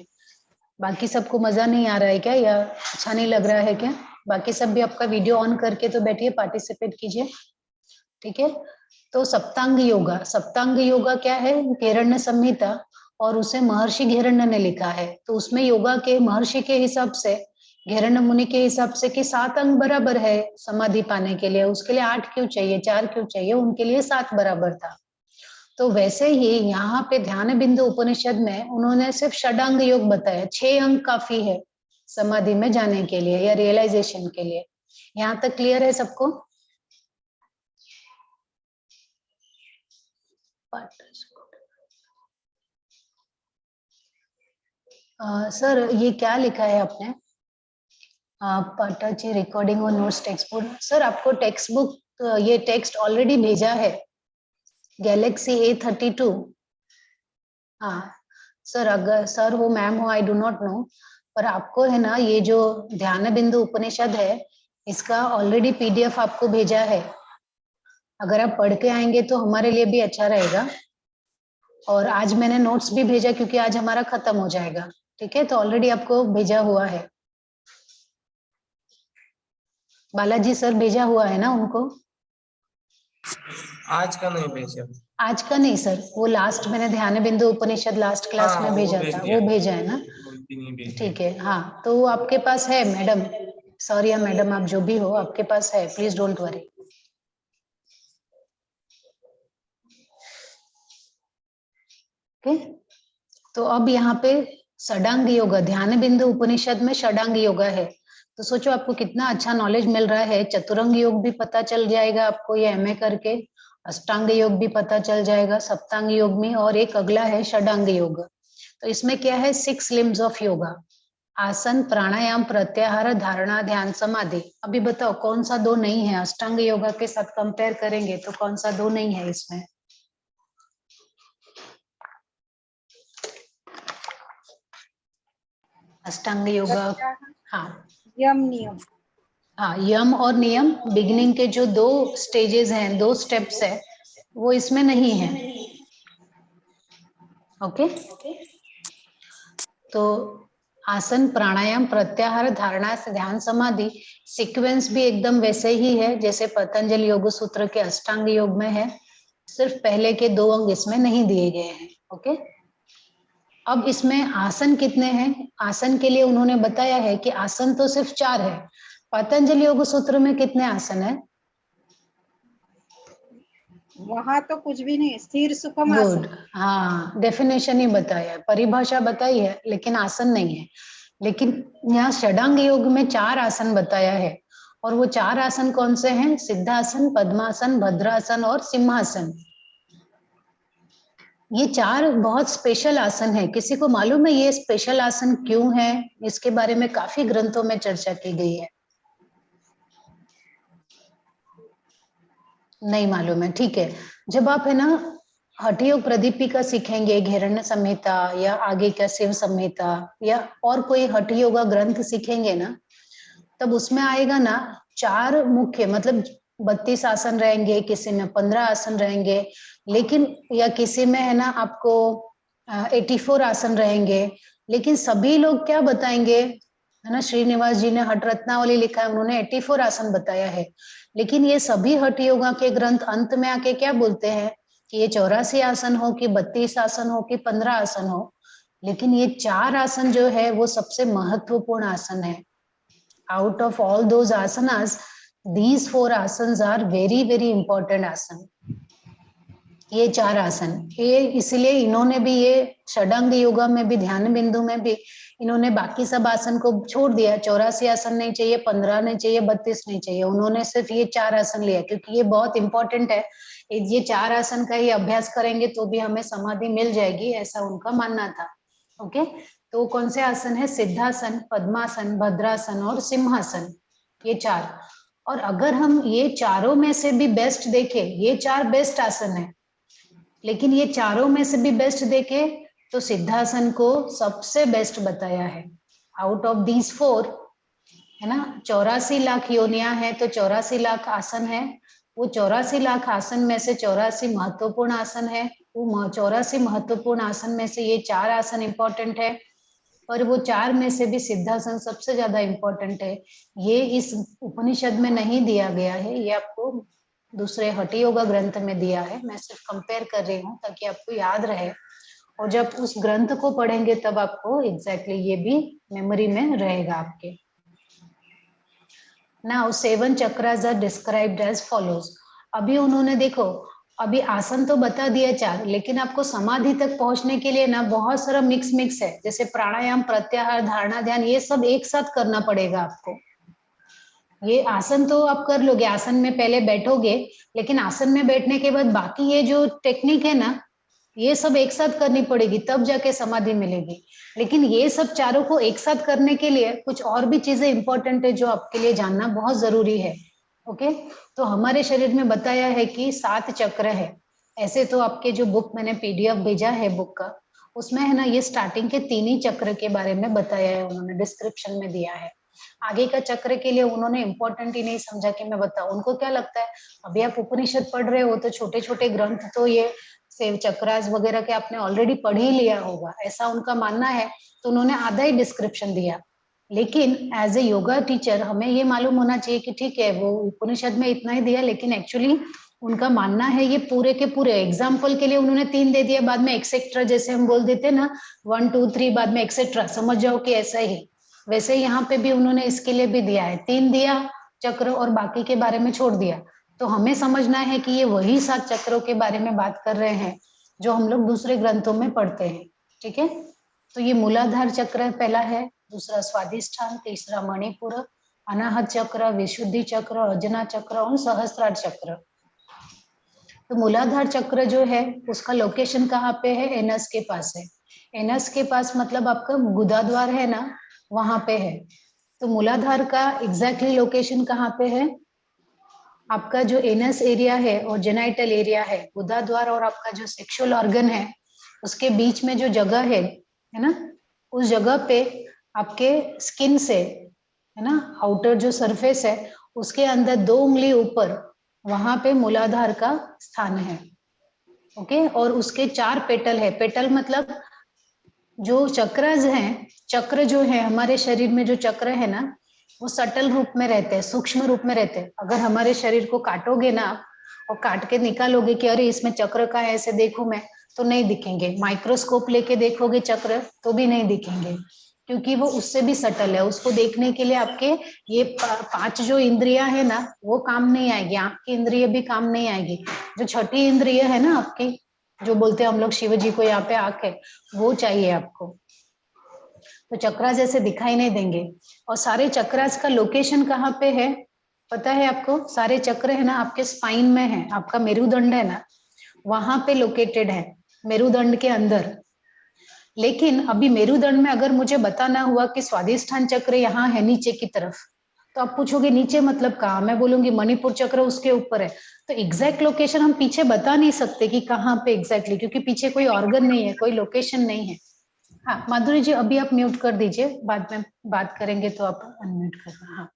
बाकी सबको मजा नहीं आ रहा है क्या, या अच्छा नहीं लग रहा है क्या? बाकी सब भी आपका वीडियो ऑन करके तो बैठिए, पार्टिसिपेट कीजिए। ठीक है। तो सप्तांग योगा, सप्तांग योगा क्या है? हिरण्य संहिता, और उसे महर्षि घेरण्य ने लिखा है। तो उसमें योगा के महर्षि के हिसाब से, घेरण्य मुनि के हिसाब से कि 7 अंग बराबर है समाधि पाने के लिए। उसके लिए 8 क्यों चाहिए, 4 क्यों चाहिए? उनके लिए 7 बराबर था। तो वैसे ही यहाँ पे ध्यान बिंदु उपनिषद में उन्होंने सिर्फ षडांग योग बताया। 6 अंग काफी है समाधि में जाने के लिए या रियलाइजेशन के लिए। यहाँ तक क्लियर है सबको? सर ये क्या लिखा है आपने? पाटाची रिकॉर्डिंग और नोट्स टेक्स्ट बुक। सर आपको टेक्स्ट बुक, ये टेक्स्ट ऑलरेडी भेजा है, गैलेक्सी A32। हाँ सर, अगर सर हो मैम हो आई डू नॉट नो, पर आपको है ना ये जो ध्यान बिंदु उपनिषद है, इसका ऑलरेडी PDF आपको भेजा है। अगर आप पढ़ के आएंगे तो हमारे लिए भी अच्छा रहेगा। और आज मैंने नोट्स भी भेजा क्योंकि आज हमारा खत्म हो जाएगा। ठीक है, तो ऑलरेडी आपको भेजा हुआ है। बालाजी सर भेजा हुआ है ना उनको? आज का नहीं भेजा। आज का नहीं सर, वो लास्ट मैंने ध्यान बिंदु उपनिषद लास्ट क्लास हाँ में वो भेजा भेज था, दिया, वो भेजा है ना? बोलती नहीं भेज ठीक दिया। है, हाँ तो वो आपके पास है मैडम, सर या मैडम आप जो भी हो, आपके पास है, प्लीज डोंट वरी। ओके, तो अब यहाँ पे षडांग योगा, ध्यान बिंदु उपनिषद में षडांग योगा है। तो सोचो आपको कितना अच्छा नॉलेज मिल रहा है। चतुरंग योग भी पता चल जाएगा आपको ये MA करके, अष्टांग योग भी पता चल जाएगा सप्तांग योग में, और एक अगला है षडांग योग। तो इसमें क्या है? 6 लिम्स ऑफ योगा, आसन, प्राणायाम, प्रत्याहार, धारणा, ध्यान, समाधि। अभी बताओ कौन सा 2 नहीं है? अष्टांग योगा के साथ कंपेयर करेंगे तो कौन सा 2 नहीं है इसमें? अष्टांग योगा। हाँ यम, नियम। हाँ, यम और नियम बिगिनिंग के जो 2 स्टेजेस हैं, 2 स्टेप्स है, वो इसमें नहीं है। ओके, तो आसन, प्राणायाम, प्रत्याहार, धारणा, ध्यान, समाधि सीक्वेंस भी एकदम वैसे ही है जैसे पतंजलि योग सूत्र के अष्टांग योग में है। सिर्फ पहले के 2 अंग इसमें नहीं दिए गए हैं। ओके, अब इसमें आसन कितने हैं? आसन के लिए उन्होंने बताया है कि आसन तो सिर्फ 4 है। पतंजलि योग सूत्र में कितने आसन है? वहां तो कुछ भी नहीं, स्थिर सुखम गुड, आसन। हाँ डेफिनेशन ही बताया है, परिभाषा बताई है, लेकिन आसन नहीं है। लेकिन यहाँ षडांग योग में 4 आसन बताया है, और वो 4 आसन कौन से हैं? सिद्धासन, पद्मासन, भद्रासन और सिंहासन। ये 4 बहुत स्पेशल आसन है। किसी को मालूम है ये स्पेशल आसन क्यों है? इसके बारे में काफी ग्रंथों में चर्चा की गई है। नहीं मालूम है, ठीक है। जब आप है ना हठ योग प्रदीपिका सीखेंगे, घेरण्य संहिता या आगे का शिव संहिता या और कोई हठ योगा ग्रंथ सीखेंगे ना, तब उसमें आएगा ना 4 मुख्य, मतलब 32 आसन रहेंगे, किसी में 15 आसन रहेंगे, लेकिन या किसी में है ना आपको 84 आसन रहेंगे। लेकिन सभी लोग क्या बताएंगे? है ना। श्रीनिवास जी ने हठ रत्नावली लिखा है, उन्होंने 84 आसन बताया है, लेकिन ये सभी हठ योगा के ग्रंथ अंत में आके क्या बोलते हैं कि ये 84 आसन हो कि 32 आसन हो कि 15 आसन हो, लेकिन ये 4 आसन जो है वो सबसे महत्वपूर्ण आसन है। Out of all those asanas, these 4 asanas are very very important asana. ये 4 आसन, ये इसलिए इन्होंने भी ये षडांग योगा में भी, ध्यान बिंदु में भी इन्होंने बाकी सब आसन को छोड़ दिया। 84 आसन नहीं चाहिए, 15 नहीं चाहिए, 32 नहीं चाहिए, उन्होंने सिर्फ ये 4 आसन लिया, क्योंकि ये बहुत इंपॉर्टेंट है। ये 4 आसन का ही अभ्यास करेंगे तो भी हमें समाधि मिल जाएगी, ऐसा उनका मानना था। ओके, तो कौन से आसन है? सिद्धासन, पद्मासन, भद्रासन और सिंहासन, ये 4। और अगर हम ये चारों में से भी बेस्ट देखें, ये 4 बेस्ट आसन है, लेकिन ये चारों में से भी बेस्ट देखे तो सिद्धासन को सबसे बेस्ट बताया है। आउट ऑफ दीज 4, है ना, 84 लाख योनियां है तो 84 लाख आसन है। वो 84 लाख आसन में से 84 महत्वपूर्ण आसन है। वो 84 महत्वपूर्ण आसन में से ये 4 आसन इंपॉर्टेंट है, पर वो 4 में से भी सिद्धासन सबसे ज्यादा इंपॉर्टेंट है। ये इस उपनिषद में नहीं दिया गया है, ये आपको दूसरे हठ योगा ग्रंथ में दिया है। मैं सिर्फ कंपेयर कर रही हूँ ताकि आपको याद रहे, और जब उस ग्रंथ को पढ़ेंगे तब आपको एग्जैक्टली ये भी मेमोरी में रहेगा आपके। Now 7 chakras are described as follows. अभी उन्होंने देखो, अभी आसन तो बता दिया 4, लेकिन आपको समाधि तक पहुंचने के लिए ना बहुत सारा मिक्स है, जैसे प्राणायाम, प्रत्याहार, धारणा, ध्यान, ये सब एक साथ करना पड़ेगा आपको। ये आसन तो आप कर लोगे, आसन में पहले बैठोगे, लेकिन आसन में बैठने के बाद बाकी ये जो टेक्निक है ना, ये सब एक साथ करनी पड़ेगी, तब जाके समाधि मिलेगी। लेकिन ये सब चारों को एक साथ करने के लिए कुछ और भी चीजें इंपॉर्टेंट है जो आपके लिए जानना बहुत जरूरी है। ओके, तो हमारे शरीर में बताया है कि 7 चक्र है। ऐसे तो आपके जो बुक मैंने PDF भेजा है बुक का, उसमें है ना ये स्टार्टिंग के 3 ही चक्र के बारे में बताया है, उन्होंने डिस्क्रिप्शन में दिया है। आगे का चक्र के लिए उन्होंने इम्पोर्टेंट ही नहीं समझा कि मैं बताऊं। उनको क्या लगता है, अभी आप उपनिषद पढ़ रहे हो तो छोटे छोटे ग्रंथ तो ये सेव चक्रास वगैरह के आपने ऑलरेडी पढ़ ही लिया होगा, ऐसा उनका मानना है, तो उन्होंने आधा ही डिस्क्रिप्शन दिया। लेकिन एज ए योगा टीचर हमें ये मालूम होना चाहिए कि ठीक है वो उपनिषद में इतना ही दिया, लेकिन एक्चुअली उनका मानना है ये पूरे के पूरे। एग्जाम्पल के लिए उन्होंने 3 दे दिया, बाद में एक्सेट्रा, जैसे हम बोल देते ना 1 2 3, बाद में एक्सेट्रा, समझ जाओ कि ऐसा ही। वैसे यहाँ पे भी उन्होंने इसके लिए भी दिया है, 3 दिया चक्र और बाकी के बारे में छोड़ दिया। तो हमें समझना है कि ये वही 7 चक्रों के बारे में बात कर रहे हैं जो हम लोग दूसरे ग्रंथों में पढ़ते हैं। ठीक है, तो ये मूलाधार चक्र पहला है, दूसरा स्वादिष्ठान, तीसरा मणिपुर, अनाहत चक्र, विशुद्धि चक्र, अजना चक्र और सहस्त्रार चक्र। तो मूलाधार चक्र जो है उसका लोकेशन कहाँ पे है? एनस के पास है। एनस के पास मतलब आपका गुदाद्वार है ना, वहां पे है। तो मूलाधार का एग्जैक्टली लोकेशन कहाँ पे है? आपका जो एनस एरिया है और जेनाइटल एरिया है, गुदाद्वार और आपका जो सेक्सुअल ऑर्गन है उसके बीच में जो जगह है ना, उस जगह पे आपके स्किन से, है ना, आउटर जो सरफेस है उसके अंदर 2 उंगली ऊपर, वहां पे मूलाधार का स्थान है। ओके, और उसके 4 पेटल है। पेटल मतलब जो चक्रज हैं, चक्र जो है हमारे शरीर में, जो चक्र है ना वो सटल रूप में रहते हैं, सूक्ष्म रूप में रहते हैं। अगर हमारे शरीर को काटोगे ना और काट के निकालोगे कि अरे इसमें चक्र का है, ऐसे देखूं मैं, तो नहीं दिखेंगे। माइक्रोस्कोप लेके देखोगे चक्र तो भी नहीं दिखेंगे, क्योंकि वो उससे भी सटल है। उसको देखने के लिए आपके ये 5 जो इंद्रियां है ना वो काम नहीं आएगी, आंख की इंद्रिय भी काम नहीं आएगी। जो छठी इंद्रिय है ना आपकी, जो बोलते हैं हम लोग शिव जी को यहाँ पे आंख है, वो चाहिए आपको। तो चक्रास जैसे दिखाई नहीं देंगे। और सारे चक्रास का लोकेशन कहाँ पे है पता है आपको? सारे चक्र है ना आपके स्पाइन में है, आपका मेरुदंड है ना वहां पे लोकेटेड है, मेरुदंड के अंदर। लेकिन अभी मेरुदंड में अगर मुझे बताना हुआ कि स्वादिष्ठान चक्र यहाँ है नीचे की तरफ, तो आप पूछोगे नीचे मतलब कहाँ? मैं बोलूंगी मणिपुर चक्र उसके ऊपर है। तो एग्जैक्ट लोकेशन हम पीछे बता नहीं सकते कि कहाँ पे एग्जैक्टली, क्योंकि पीछे कोई ऑर्गन नहीं है, कोई लोकेशन नहीं है। हाँ माधुरी जी, अभी आप म्यूट कर दीजिए, बाद में बात करेंगे तो आप अनम्यूट करना। हाँ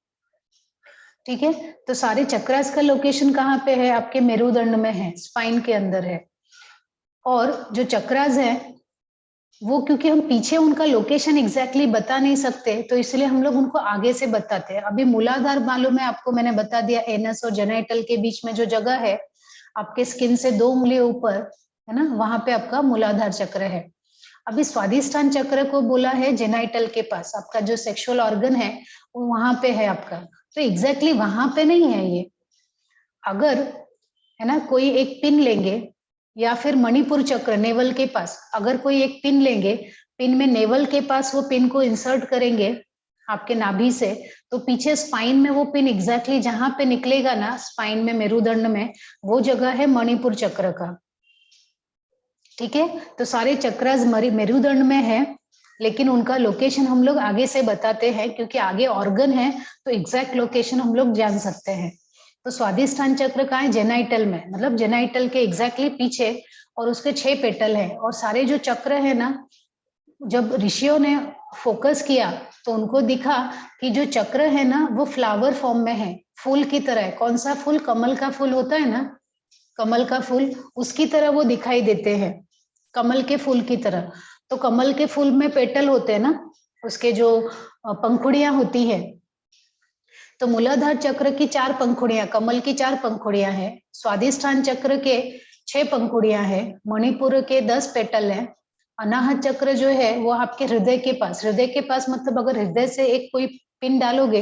ठीक है, तो सारे चक्रास का लोकेशन कहाँ पे है? आपके मेरुदंड में है, स्पाइन के अंदर है। और जो चक्रास है वो क्योंकि हम पीछे उनका लोकेशन एग्जैक्टली बता नहीं सकते, तो इसलिए हम लोग उनको आगे से बताते हैं। अभी मूलाधार मालूम है आपको, मैंने बता दिया एनस और जेनाइटल के बीच में जो जगह है आपके स्किन से 2 उंगली ऊपर, है ना, वहां पे आपका मूलाधार चक्र है। अभी स्वादिष्ठान चक्र को बोला है जेनाइटल के पास, आपका जो सेक्सुअल ऑर्गन है वो वहां पे है आपका, तो एग्जैक्टली वहां पे नहीं है ये। अगर, है ना, कोई एक पिन लेंगे या फिर मणिपुर चक्र नेवल के पास, अगर कोई एक पिन लेंगे, पिन में नेवल के पास वो पिन को इंसर्ट करेंगे आपके नाभि से, तो पीछे स्पाइन में वो पिन एग्जैक्टली जहां पे निकलेगा ना, स्पाइन में, मेरुदंड में, वो जगह है मणिपुर चक्र का। ठीक है, तो सारे चक्रास मेरुदंड में है, लेकिन उनका लोकेशन हम लोग आगे से बताते हैं, क्योंकि आगे ऑर्गन है तो एग्जैक्ट लोकेशन हम लोग जान सकते हैं। तो स्वादिष्ठान चक्र कहाँ है? जेनाइटल में, मतलब जेनाइटल के एग्जैक्टली पीछे, और उसके 6 पेटल है। और सारे जो चक्र है ना, जब ऋषियों ने फोकस किया तो उनको दिखा कि जो चक्र है ना वो फ्लावर फॉर्म में है, फूल की तरह है। कौन सा फूल? कमल का फूल होता है ना, कमल का फूल, उसकी तरह वो दिखाई देते हैं, कमल के फूल की तरह। तो कमल के फूल में पेटल होते हैं ना, उसके जो पंखुड़ियां होती है, तो मूलाधार चक्र की 4 पंखुड़ियां, कमल की 4 पंखुड़ियां हैं, स्वादिष्ठान चक्र के 6 पंखुड़ियां हैं, मणिपुर के 10 पेटल हैं, अनाहत चक्र जो है वो आपके हृदय के पास, हृदय के पास मतलब अगर हृदय से एक कोई पिन डालोगे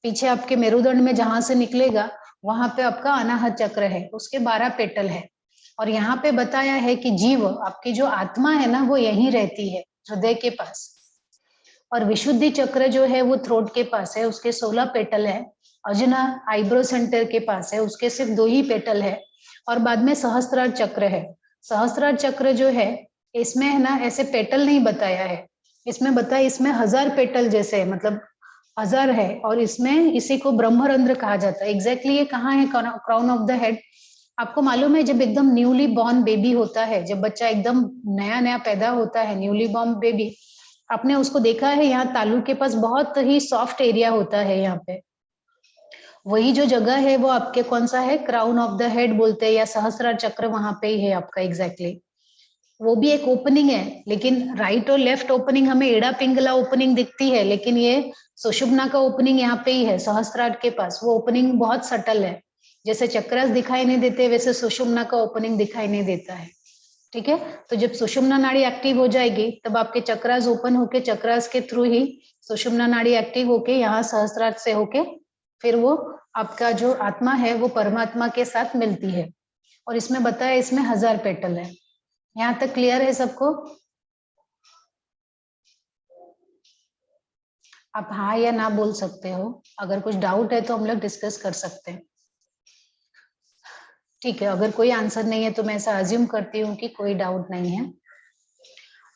पीछे आपके मेरुदंड में, जहां से निकलेगा वहां पे आपका अनाहत चक्र है, उसके 12 पेटल है। और यहाँ पे बताया है कि जीव, आपकी जो आत्मा है ना, वो यहीं रहती है, हृदय के पास। और विशुद्धि चक्र जो है वो थ्रोट के पास है, उसके 16 पेटल है। अजना आईब्रो सेंटर के पास है, उसके सिर्फ 2 ही पेटल है। और बाद में सहस्त्रार चक्र है। सहस्त्रार चक्र जो है इसमें, है ना, ऐसे पेटल नहीं बताया है, इसमें बताया, इसमें 1000 पेटल जैसे है, मतलब 1000 है। और इसमें इसी को ब्रह्मरंध्र कहा जाता है। एग्जैक्टली ये कहाँ है? Crown of the head. आपको मालूम है जब एकदम न्यूली बॉर्न बेबी होता है, जब बच्चा एकदम नया नया पैदा होता है, न्यूली बॉर्न बेबी, आपने उसको देखा है, यहाँ तालू के पास बहुत ही सॉफ्ट एरिया होता है, यहाँ पे वही जो जगह है वो आपके कौन सा है? क्राउन ऑफ द हेड बोलते हैं, या सहस्त्रार चक्र वहां पे ही है आपका एग्जैक्टली। वो भी एक ओपनिंग है, लेकिन राइट और लेफ्ट ओपनिंग हमें एड़ा पिंगला ओपनिंग दिखती है, लेकिन ये सुषुम्ना का ओपनिंग यहाँ पे ही है, सहस्त्रार के पास। वो ओपनिंग बहुत सटल है, जैसे चक्रास दिखाई नहीं देते वैसे सुषुम्ना का ओपनिंग दिखाई नहीं देता है। ठीक है, तो जब सुषुम्ना नाड़ी एक्टिव हो जाएगी तब आपके चक्रास ओपन होके, चक्रास के थ्रू ही सुषुम्ना नाड़ी एक्टिव होके यहाँ सहस्त्रार से होके फिर वो आपका जो आत्मा है वो परमात्मा के साथ मिलती है। और इसमें बताया इसमें 1000 पेटल है। यहाँ तक क्लियर है सबको? आप हाँ या ना बोल सकते हो, अगर कुछ डाउट है तो हम लोग डिस्कस कर सकते हैं। ठीक है, अगर कोई आंसर नहीं है तो मैं ऐसा अज्यूम करती हूँ कि कोई डाउट नहीं है।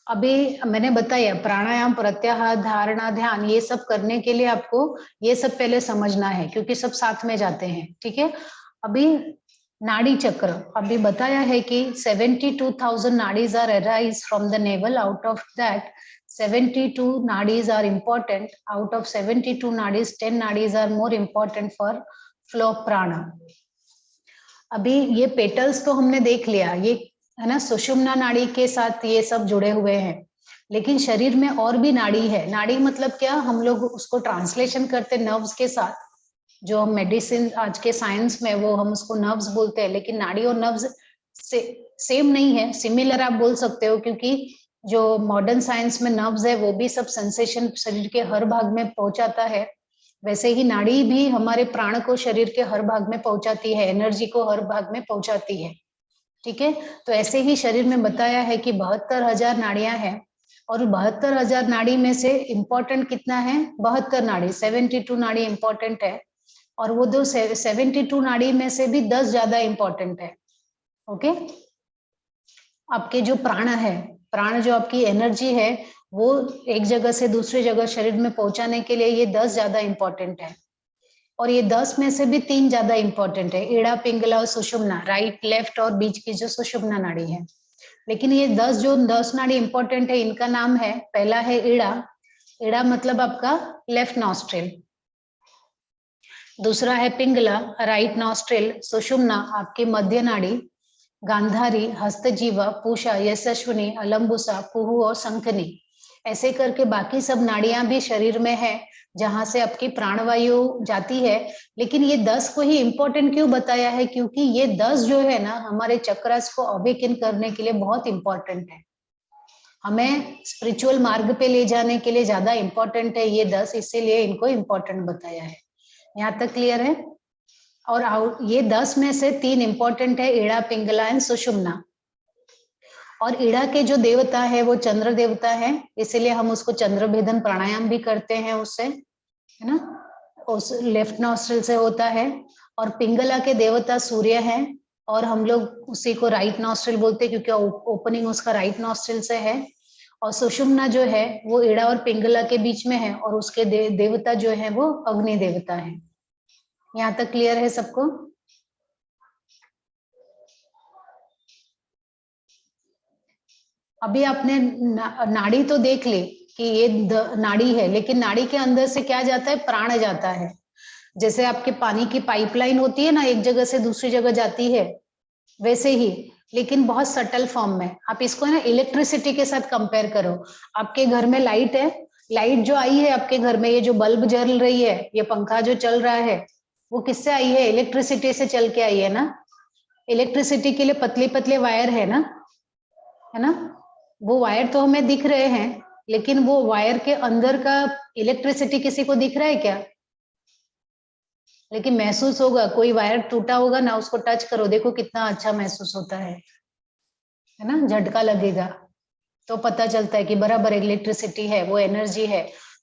अभी मैंने बताया प्राणायाम, प्रत्याहार, धारणा, ध्यान, ये सब करने के लिए आपको ये सब पहले समझना है, क्योंकि सब साथ में जाते हैं। ठीक है, अभी नाड़ी चक्र अभी बताया है कि 72,000 nadis are arise from the navel, out of that 72 nadis are important, out of 72 nadis 10 nadis are more important for flow of prana। अभी ये पेटल्स तो हमने देख लिया, ये है ना सुषुम्ना नाड़ी के साथ ये सब जुड़े हुए हैं, लेकिन शरीर में और भी नाड़ी है। नाड़ी मतलब क्या? हम लोग उसको ट्रांसलेशन करते नर्व्स के साथ, जो हम मेडिसिन आज के साइंस में वो हम उसको नर्व्स बोलते हैं, लेकिन नाड़ी और नर्व्स सेम नहीं है, सिमिलर आप बोल सकते हो, क्योंकि जो मॉडर्न साइंस में नर्व्स है वो भी सब सेंसेशन शरीर के हर भाग में पहुंचाता है, वैसे ही नाड़ी भी हमारे प्राण को शरीर के हर भाग में पहुंचाती है, एनर्जी को हर भाग में पहुंचाती है। ठीक है, तो ऐसे ही शरीर में बताया है कि 72,000 नाड़ियां हैं, और 72,000 नाड़ी में से इंपॉर्टेंट कितना है? 72 नाड़ी, 72 नाड़ी इंपॉर्टेंट है, और वो दो 72 नाड़ी में से भी 10 ज्यादा इंपॉर्टेंट है। ओके, आपके जो प्राण है, प्राण जो आपकी एनर्जी है वो एक जगह से दूसरी जगह शरीर में पहुंचाने के लिए ये 10 ज्यादा इंपॉर्टेंट है। और ये 10 में से भी 3 ज्यादा इंपॉर्टेंट है, एड़ा, पिंगला और सुषुम्ना, राइट, लेफ्ट और बीच की जो सुषुम्ना नाड़ी है। लेकिन ये 10 नाड़ी इंपॉर्टेंट है, इनका नाम है, पहला है एड़ा, एड़ा मतलब आपका लेफ्ट नॉस्ट्रिल, दूसरा है पिंगला, राइट नॉस्ट्रिल, सुषुम्ना आपकी मध्य नाड़ी, गांधारी, हस्तजीवा, पूषा, यशस्विनी, अलंबुसा, कुहू और शंखनी, ऐसे करके बाकी सब नाड़ियां भी शरीर में है जहां से आपकी प्राणवायु जाती है। लेकिन ये 10 को ही इंपॉर्टेंट क्यों बताया है? क्योंकि ये 10 जो है ना हमारे चक्रास को अवेकन करने के लिए बहुत इंपॉर्टेंट है, हमें स्पिरिचुअल मार्ग पे ले जाने के लिए ज्यादा इंपॉर्टेंट है ये 10, इसीलिए इनको इंपॉर्टेंट बताया है। यहाँ तक क्लियर है? और ये 10 में से 3 इंपॉर्टेंट है, ईड़ा, पिंगला एंड सुषुम्ना। और ईड़ा के जो देवता है वो चंद्र देवता है, इसीलिए हम उसको चंद्र भेदन प्राणायाम भी करते हैं उससे, है ना, उस लेफ्ट नॉस्ट्रिल से होता है। और पिंगला के देवता सूर्य है और हम लोग उसी को राइट नॉस्ट्रिल बोलते हैं क्योंकि ओपनिंग उसका राइट नॉस्ट्रिल से है। और सुषुम्ना जो है वो ईड़ा और पिंगला के बीच में है और उसके देवता जो है वो अग्नि देवता है। यहाँ तक क्लियर है सबको? अभी आपने नाड़ी तो देख ली कि ये नाड़ी है, लेकिन नाड़ी के अंदर से क्या जाता है? प्राण जाता है। जैसे आपके पानी की पाइपलाइन होती है ना, एक जगह से दूसरी जगह जाती है, वैसे ही, लेकिन बहुत सटल फॉर्म में। आप इसको है ना इलेक्ट्रिसिटी के साथ कंपेयर करो। आपके घर में लाइट है, लाइट जो आई है आपके घर में, ये जो बल्ब जल रही है, ये पंखा जो चल रहा है, वो किससे आई है? इलेक्ट्रिसिटी से चल के आई है ना। इलेक्ट्रिसिटी के लिए पतले पतले वायर है ना, है ना, वो वायर तो हमें दिख रहे हैं, लेकिन वो वायर के अंदर का इलेक्ट्रिसिटी किसी को दिख रहा है क्या? लेकिन महसूस होगा, कोई वायर टूटा होगा ना, उसको टच करो, देखो कितना अच्छा महसूस होता है ना, झटका लगेगा तो पता चलता है कि बराबर इलेक्ट्रिसिटी है, वो एनर्जी है।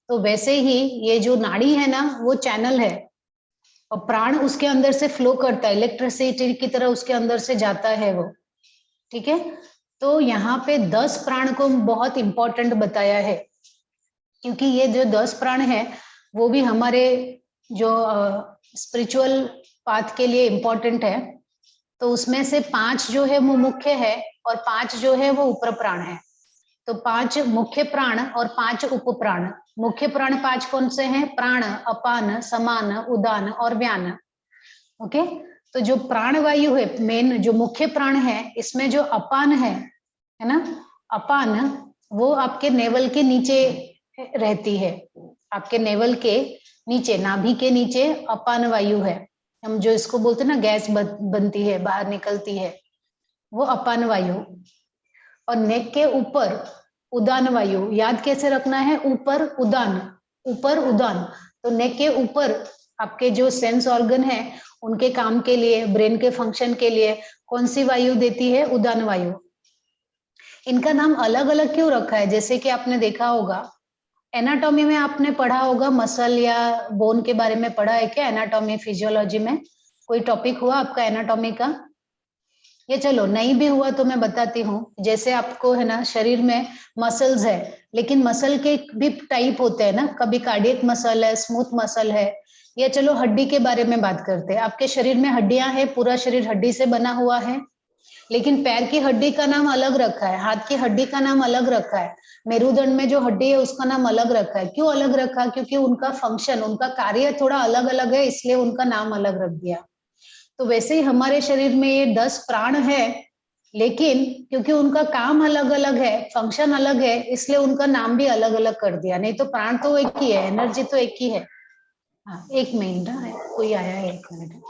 तो वैसे ही ये जो नाड़ी है ना वो चैनल है और प्राण उसके अंदर से फ्लो करता है, इलेक्ट्रिसिटी की तरह उसके अंदर से जाता है वो, ठीक है। तो यहाँ पे 10 प्राण को बहुत इंपॉर्टेंट बताया है, क्योंकि ये जो 10 प्राण है वो भी हमारे जो स्पिरिचुअल पाथ के लिए इंपॉर्टेंट है। तो उसमें से 5 जो है वो मुख्य है और 5 जो है वो उपर प्राण है। तो 5 मुख्य प्राण और 5 उप प्राण। मुख्य प्राण 5 कौन से हैं? प्राण, अपान, समान, उदान और व्यान। ओके, तो जो प्राण वायु है, मेन जो मुख्य प्राण है, इसमें जो अपान है ना, अपान वो आपके नेवल के नीचे रहती है, आपके नेवल के नीचे, नाभि के नीचे अपान वायु है। हम जो इसको बोलते हैं ना गैस बनती है, बाहर निकलती है, वो अपान वायु। और नेक के ऊपर उदान वायु, याद कैसे रखना है? ऊपर उदान, ऊपर उदान। तो नेक के ऊपर आपके जो सेंस ऑर्गन है उनके काम के लिए, ब्रेन के फंक्शन के लिए कौन सी वायु देती है? उदान वायु। इनका नाम अलग अलग क्यों रखा है? जैसे कि आपने देखा होगा एनाटॉमी में, आपने पढ़ा होगा मसल या बोन के बारे में पढ़ा है क्या? एनाटॉमी फिजियोलॉजी में कोई टॉपिक हुआ आपका एनाटॉमी का? ये चलो नहीं भी हुआ तो मैं बताती हूँ। जैसे आपको है ना शरीर में मसल्स है, लेकिन मसल के भी टाइप होते हैं ना, कभी कार्डियक मसल है, स्मूथ मसल है, या चलो हड्डी के बारे में बात करते हैं। आपके शरीर में हड्डियां हैं, पूरा शरीर हड्डी से बना हुआ है, लेकिन पैर की हड्डी का नाम अलग रखा है, हाथ की हड्डी का नाम अलग रखा है, मेरुदंड में जो हड्डी है उसका नाम अलग रखा है। क्यों अलग रखा? क्योंकि उनका फंक्शन, उनका कार्य थोड़ा अलग अलग है, इसलिए उनका नाम अलग रख दिया। तो वैसे ही हमारे शरीर में ये 10 प्राण है, लेकिन क्योंकि उनका काम अलग अलग है, फंक्शन अलग है, इसलिए उनका नाम भी अलग अलग कर दिया। नहीं तो प्राण तो एक ही है, एनर्जी तो एक ही है। हाँ, एक मिनट, कोई आया है, एक मिनट।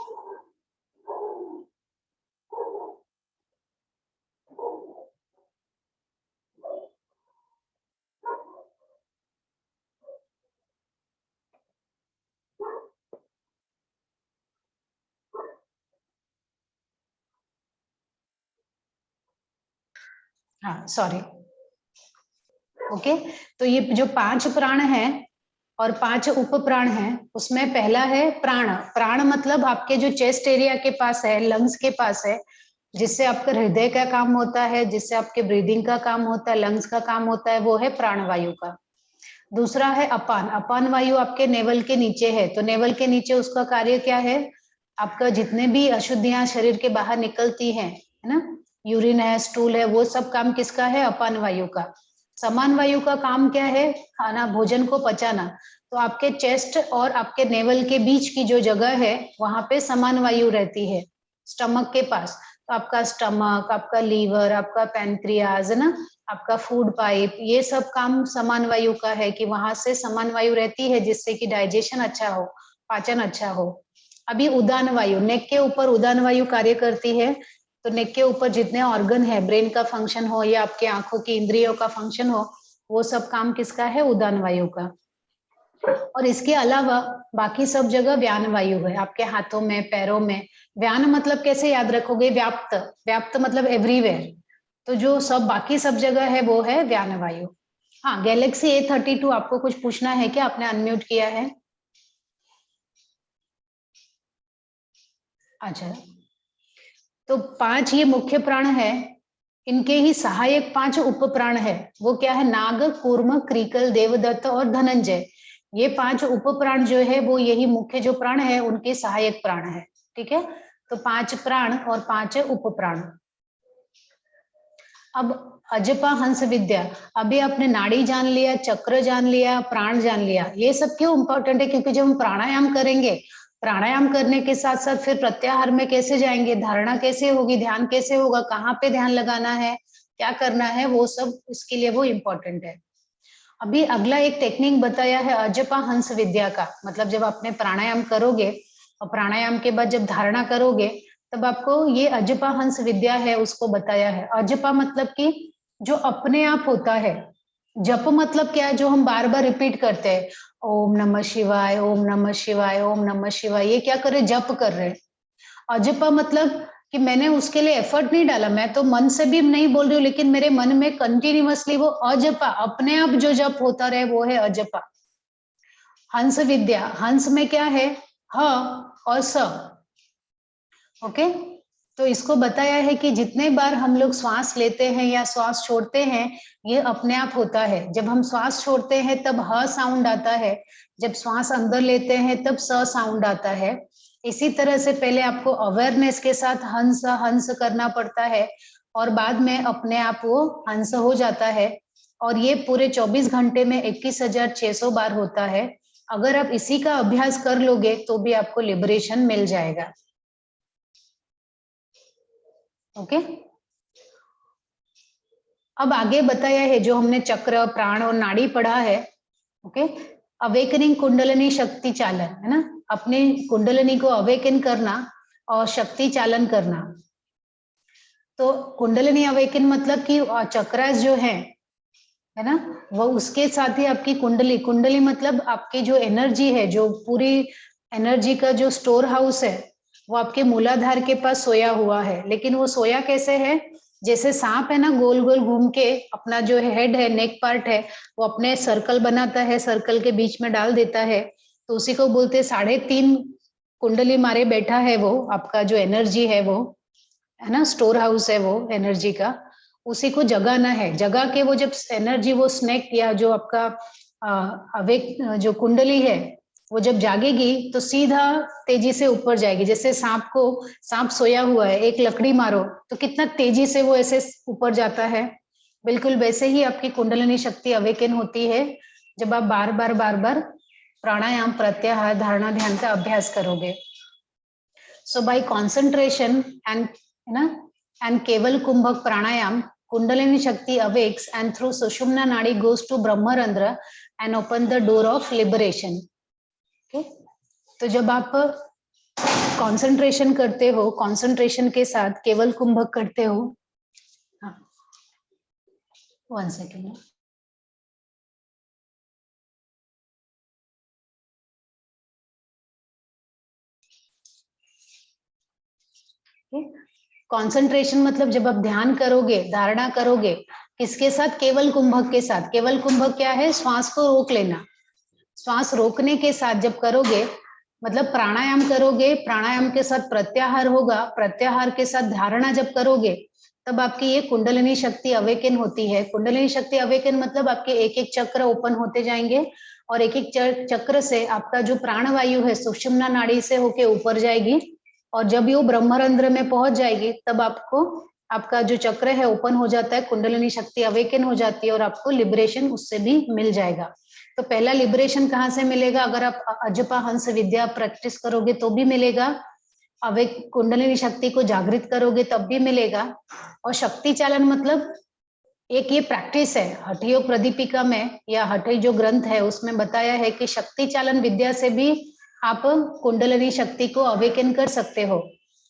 हाँ सॉरी। ओके, तो ये जो 5 प्राण है और 5 उप प्राण है, उसमें पहला है प्राण। प्राण मतलब आपके जो चेस्ट एरिया के पास है, लंग्स के पास है, जिससे आपका हृदय का काम होता है, जिससे आपके ब्रीदिंग का काम होता है, लंग्स का काम होता है, वो है प्राण वायु का। दूसरा है अपान। अपान वायु आपके नेवल के नीचे है, तो नेवल के नीचे उसका कार्य क्या है? आपका जितने भी अशुद्धियां शरीर के बाहर निकलती हैं, है ना, यूरिन है, स्टूल है, वो सब काम किसका है? अपान वायु का। समान वायु का काम क्या है? खाना, भोजन को पचाना। तो आपके चेस्ट और आपके नेवल के बीच की जो जगह है वहां पे समान वायु रहती है, स्टमक के पास। आपका स्टमक, आपका लीवर, आपका पैनक्रियाज, है ना, आपका फूड पाइप, ये सब काम समान वायु का है कि वहां से समान वायु रहती है जिससे कि डाइजेशन अच्छा हो, पाचन अच्छा हो। अभी उदान वायु, नेक के ऊपर उदान वायु कार्य करती है, तो नेक के ऊपर जितने ऑर्गन है, ब्रेन का फंक्शन हो या आपके आंखों की इंद्रियों का फंक्शन हो, वो सब काम किसका है? उदान वायु का। और इसके अलावा बाकी सब जगह व्यान वायु है, आपके हाथों में, पैरों में। व्यान मतलब कैसे याद रखोगे? व्याप्त, व्याप्त मतलब एवरीवेयर। तो जो सब बाकी सब जगह है वो है व्यान वायु। हाँ, गैलेक्सी A32 आपको कुछ पूछना है क्या? आपने अनम्यूट किया है। अच्छा, तो 5 ये मुख्य प्राण है, इनके ही सहायक 5 उप प्राण है। वो क्या है? नाग, कूर्म, क्रीकल, देवदत्त और धनंजय। ये 5 उप प्राण जो है वो यही मुख्य जो प्राण है उनके सहायक प्राण है। ठीक है, तो 5 प्राण और 5 उप प्राण। अब अजपा हंस विद्या, अभी आपने नाड़ी जान लिया, चक्र जान लिया, प्राण जान लिया। ये सब क्यों इंपॉर्टेंट है? क्योंकि जब हम प्राणायाम करेंगे, प्राणायाम करने के साथ साथ फिर प्रत्याहार में कैसे जाएंगे, धारणा कैसे होगी, ध्यान कैसे होगा, कहाँ पे ध्यान लगाना है, क्या करना है, वो सब इसके लिए वो इम्पोर्टेंट है। अभी अगला एक टेक्निक बताया है अजपा हंस विद्या का, मतलब जब आपने प्राणायाम करोगे और प्राणायाम के बाद जब धारणा करोगे तब आपको ये अजपा हंस विद्या है उसको बताया है। अजपा मतलब कि जो अपने आप होता है। जप मतलब क्या है? जो हम बार बार रिपीट करते हैं, ओम नमः शिवाय, ओम नमः शिवाय, ओम नमः शिवाय, ये क्या कर रहे? जप कर रहे हैं। अजपा मतलब कि मैंने उसके लिए एफर्ट नहीं डाला, मैं तो मन से भी नहीं बोल रही हूँ, लेकिन मेरे मन में कंटिन्यूअसली वो अजपा, अपने आप जो जप होता रहे, वो है अजपा। हंस विद्या, हंस में क्या है? ह और स। ओके, तो इसको बताया है कि जितने बार हम लोग श्वास लेते हैं या श्वास छोड़ते हैं, ये अपने आप होता है। जब हम श्वास छोड़ते हैं तब ह साउंड आता है, जब श्वास अंदर लेते हैं तब स साउंड आता है। इसी तरह से पहले आपको अवेयरनेस के साथ हंस हंस करना पड़ता है और बाद में अपने आप वो हंस हो जाता है। और ये पूरे 24 घंटे में 21,600 बार होता है। अगर आप इसी का अभ्यास कर लोगे तो भी आपको लिबरेशन मिल जाएगा। ओके, अब आगे बताया है जो हमने चक्र, प्राण और नाड़ी पढ़ा है। ओके, अवेकनिंग कुंडलिनी शक्ति चालन, है ना, अपने कुंडलिनी को अवेकन करना और शक्ति चालन करना। तो कुंडलिनी अवेकन मतलब कि चक्रास जो है ना, वो उसके साथ ही आपकी कुंडली, कुंडली मतलब आपकी जो एनर्जी है, जो पूरी एनर्जी का जो स्टोर हाउस है, वो आपके मूलाधार के पास सोया हुआ है। लेकिन वो सोया कैसे है? जैसे सांप है ना, गोल गोल घूम के अपना जो हेड है, नेक पार्ट है, वो अपने सर्कल बनाता है, सर्कल के बीच में डाल देता है, तो उसी को बोलते 3.5 कुंडली मारे बैठा है वो आपका जो एनर्जी है, वो है ना, स्टोर हाउस है वो एनर्जी का। उसी को जगाना है, जगा के वो जब एनर्जी, वो स्नेक या जो आपका अवेक जो कुंडली है, वो जब जागेगी तो सीधा तेजी से ऊपर जाएगी। जैसे सांप सोया हुआ है, एक लकड़ी मारो तो कितना तेजी से वो ऐसे ऊपर जाता है, बिल्कुल वैसे ही आपकी कुंडलिनी शक्ति अवेकन होती है जब आप बार बार प्राणायाम, प्रत्याहार, धारणा, ध्यान का अभ्यास करोगे। So by concentration and Keval Kumbhak pranayam, Kundalini Shakti awakes and through Sushumna Nadi goes to Brahmarandra and open the door of liberation. Okay? तो जब आप कंसंट्रेशन करते हो, कंसंट्रेशन के साथ केवल कुंभक करते हो, हाँ, 1 सेकेंड, कंसंट्रेशन मतलब जब आप ध्यान करोगे, धारणा करोगे, किसके साथ? केवल कुंभक के साथ। केवल कुंभक क्या है? श्वास को रोक लेना। श्वास रोकने के साथ जब करोगे, मतलब प्राणायाम करोगे, प्राणायाम के साथ प्रत्याहार होगा, प्रत्याहार के साथ धारणा जब करोगे, तब आपकी ये कुंडलिनी शक्ति अवेकन होती है। कुंडलिनी शक्ति अवेकन मतलब आपके एक एक चक्र ओपन होते जाएंगे और एक एक चक्र से आपका जो प्राणवायु है सुषुम्ना नाड़ी से होके ऊपर जाएगी, और जब ये ब्रह्मरंध्र में पहुंच जाएगी तब आपको आपका जो चक्र है ओपन हो जाता है, कुंडलिनी शक्ति अवेकन हो जाती है और आपको लिबरेशन उससे भी मिल जाएगा। तो पहला लिबरेशन कहाँ से मिलेगा? अगर आप अजपा हंस विद्या प्रैक्टिस करोगे तो भी मिलेगा, अवेक कुंडलिनी शक्ति को जागृत करोगे तब भी मिलेगा। और शक्ति चालन मतलब एक ये प्रैक्टिस है, हठ योग प्रदीपिका में या हठ जो ग्रंथ है उसमें बताया है कि शक्ति चालन विद्या से भी आप कुंडलिनी शक्ति को अवेकन कर सकते हो।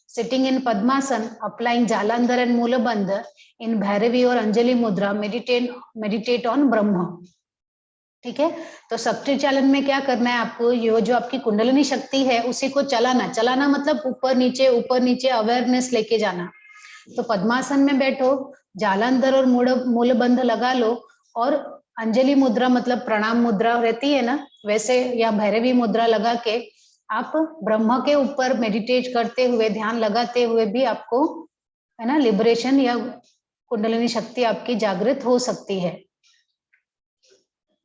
Sitting in padmasana, applying jalandhara and mulabandha in Bhairavi और अंजलि मुद्रा, मेडिटेट ऑन ब्रह्म। ठीक है, तो शक्ति चालन में क्या करना है आपको, ये जो आपकी कुंडलिनी शक्ति है उसी को चलाना। चलाना मतलब ऊपर नीचे अवेयरनेस लेके जाना। तो पद्मासन में बैठो, जालंधर और मूलबंध लगा लो, और अंजलि मुद्रा मतलब प्रणाम मुद्रा रहती है ना वैसे, या भैरवी मुद्रा लगा के आप ब्रह्म के ऊपर मेडिटेट करते हुए, ध्यान लगाते हुए भी आपको है ना लिबरेशन या कुंडलिनी शक्ति आपकी जागृत हो सकती है।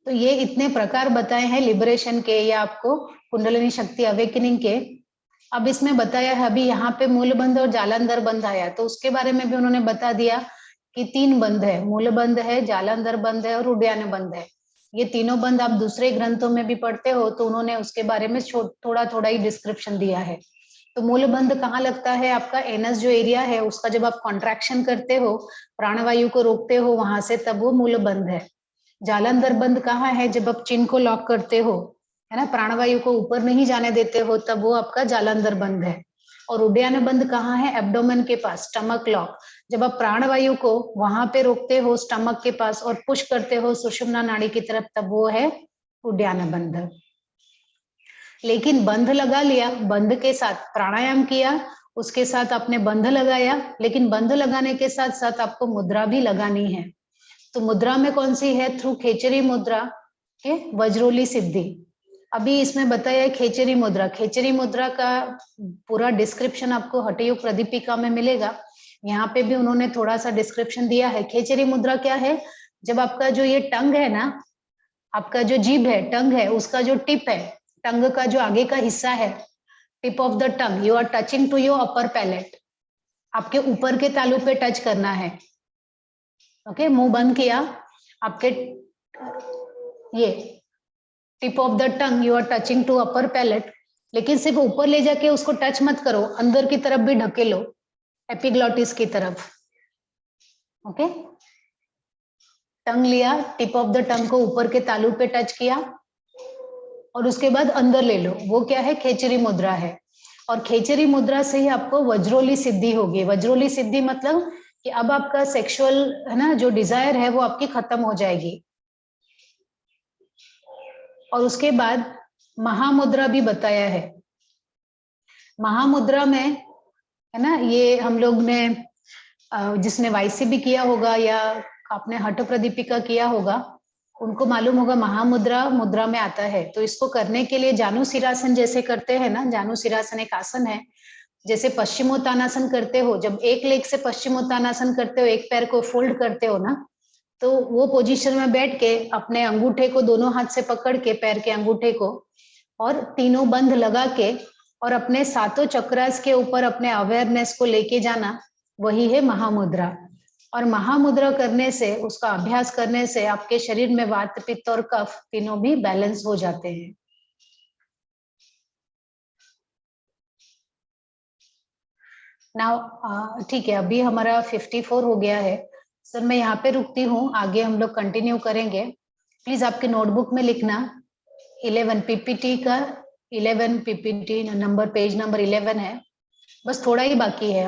तो ये इतने प्रकार बताए हैं लिबरेशन के या आपको कुंडलिनी शक्ति अवेकनिंग के। अब इसमें बताया है, अभी यहाँ पे मूल बंध और जालंधर बंध आया तो उसके बारे में भी उन्होंने बता दिया कि 3 बंध है, मूल बंध है, जालंधर बंध है और उड्डयन बंध है। ये तीनों बंध आप दूसरे ग्रंथों में भी पढ़ते हो तो उन्होंने उसके बारे में थोड़ा ही डिस्क्रिप्शन दिया है। तो मूल बंध कहाँ लगता है, आपका एनस जो एरिया है उसका जब आप कॉन्ट्रैक्शन करते हो, प्राणवायु को रोकते हो वहां से, तब वो मूल बंध है। जालंधर बंध कहाँ है, जब आप चिन्ह को लॉक करते हो, है ना, प्राणवायु को ऊपर नहीं जाने देते हो, तब वो आपका जालंधर बंध है। और उड्डयन बंध कहाँ है, एब्डोमेन के पास, स्टमक लॉक। जब आप प्राणवायु को वहां पे रोकते हो स्टमक के पास और पुश करते हो सुषुम्ना नाड़ी की तरफ, तब वो है उड्डयन बंध। लेकिन बंध लगा लिया, बंध के साथ प्राणायाम किया, उसके साथ आपने बंध लगाया, लेकिन बंध लगाने के साथ साथ आपको मुद्रा भी लगानी है। तो मुद्रा में कौन सी है, थ्रू खेचरी मुद्रा के वज्रोली सिद्धि। अभी इसमें बताया खेचरी मुद्रा। खेचरी मुद्रा का पूरा डिस्क्रिप्शन आपको हठ योग प्रदीपिका में मिलेगा, यहाँ पे भी उन्होंने थोड़ा सा डिस्क्रिप्शन दिया है। खेचरी मुद्रा क्या है, जब आपका जो ये टंग है ना, आपका जो जीभ है, टंग है, उसका जो टिप है, टंग का जो आगे का हिस्सा है, tip of the tongue, you are touching to your upper palate, आपके ऊपर के तालू पे टच करना है। ओके, मुंह बंद किया, आपके ये tip of the tongue, you are touching to upper palate, लेकिन सिर्फ ऊपर ले जाके उसको टच मत करो, अंदर की तरफ भी ढकेलो, एपिग्लॉटिस की तरफ। ओके, टंग लिया, टिप ऑफ द टंग को ऊपर के तालू पे टच किया और उसके बाद अंदर ले लो, वो क्या है, खेचरी मुद्रा है। और खेचरी मुद्रा से ही आपको वज्रोली सिद्धि होगी। वज्रोली सिद्धि मतलब कि अब आपका सेक्सुअल है ना जो डिजायर है वो आपकी खत्म हो जाएगी। और उसके बाद महामुद्रा भी बताया है। महामुद्रा में है ना, ये हम लोग ने जिसने वाईसी भी किया होगा या आपने हठ प्रदीपिका किया होगा उनको मालूम होगा महामुद्रा मुद्रा में आता है। तो इसको करने के लिए जानु सिरासन जैसे करते हैं ना, जानु सिरासन एक आसन है, जैसे पश्चिमोत्तानासन करते हो, जब एक लेग से पश्चिमोत्तानासन करते हो, एक पैर को फोल्ड करते हो ना, तो वो पोजीशन में बैठ के अपने अंगूठे को दोनों हाथ से पकड़ के, पैर के अंगूठे को, और तीनों बंध लगा के और अपने सातों चक्रास के ऊपर अपने अवेयरनेस को लेके जाना, वही है महामुद्रा। और महामुद्रा करने से, उसका अभ्यास करने से आपके शरीर में वात, पित्त और कफ तीनों भी बैलेंस हो जाते हैं। नाउ ठीक है, अभी हमारा 54 हो गया है सर, मैं यहाँ पे रुकती हूँ, आगे हम लोग कंटिन्यू करेंगे। प्लीज आपके नोटबुक में लिखना 11 पीपीटी का, 11 पीपीटी नंबर, पेज नंबर 11 है, बस थोड़ा ही बाकी है।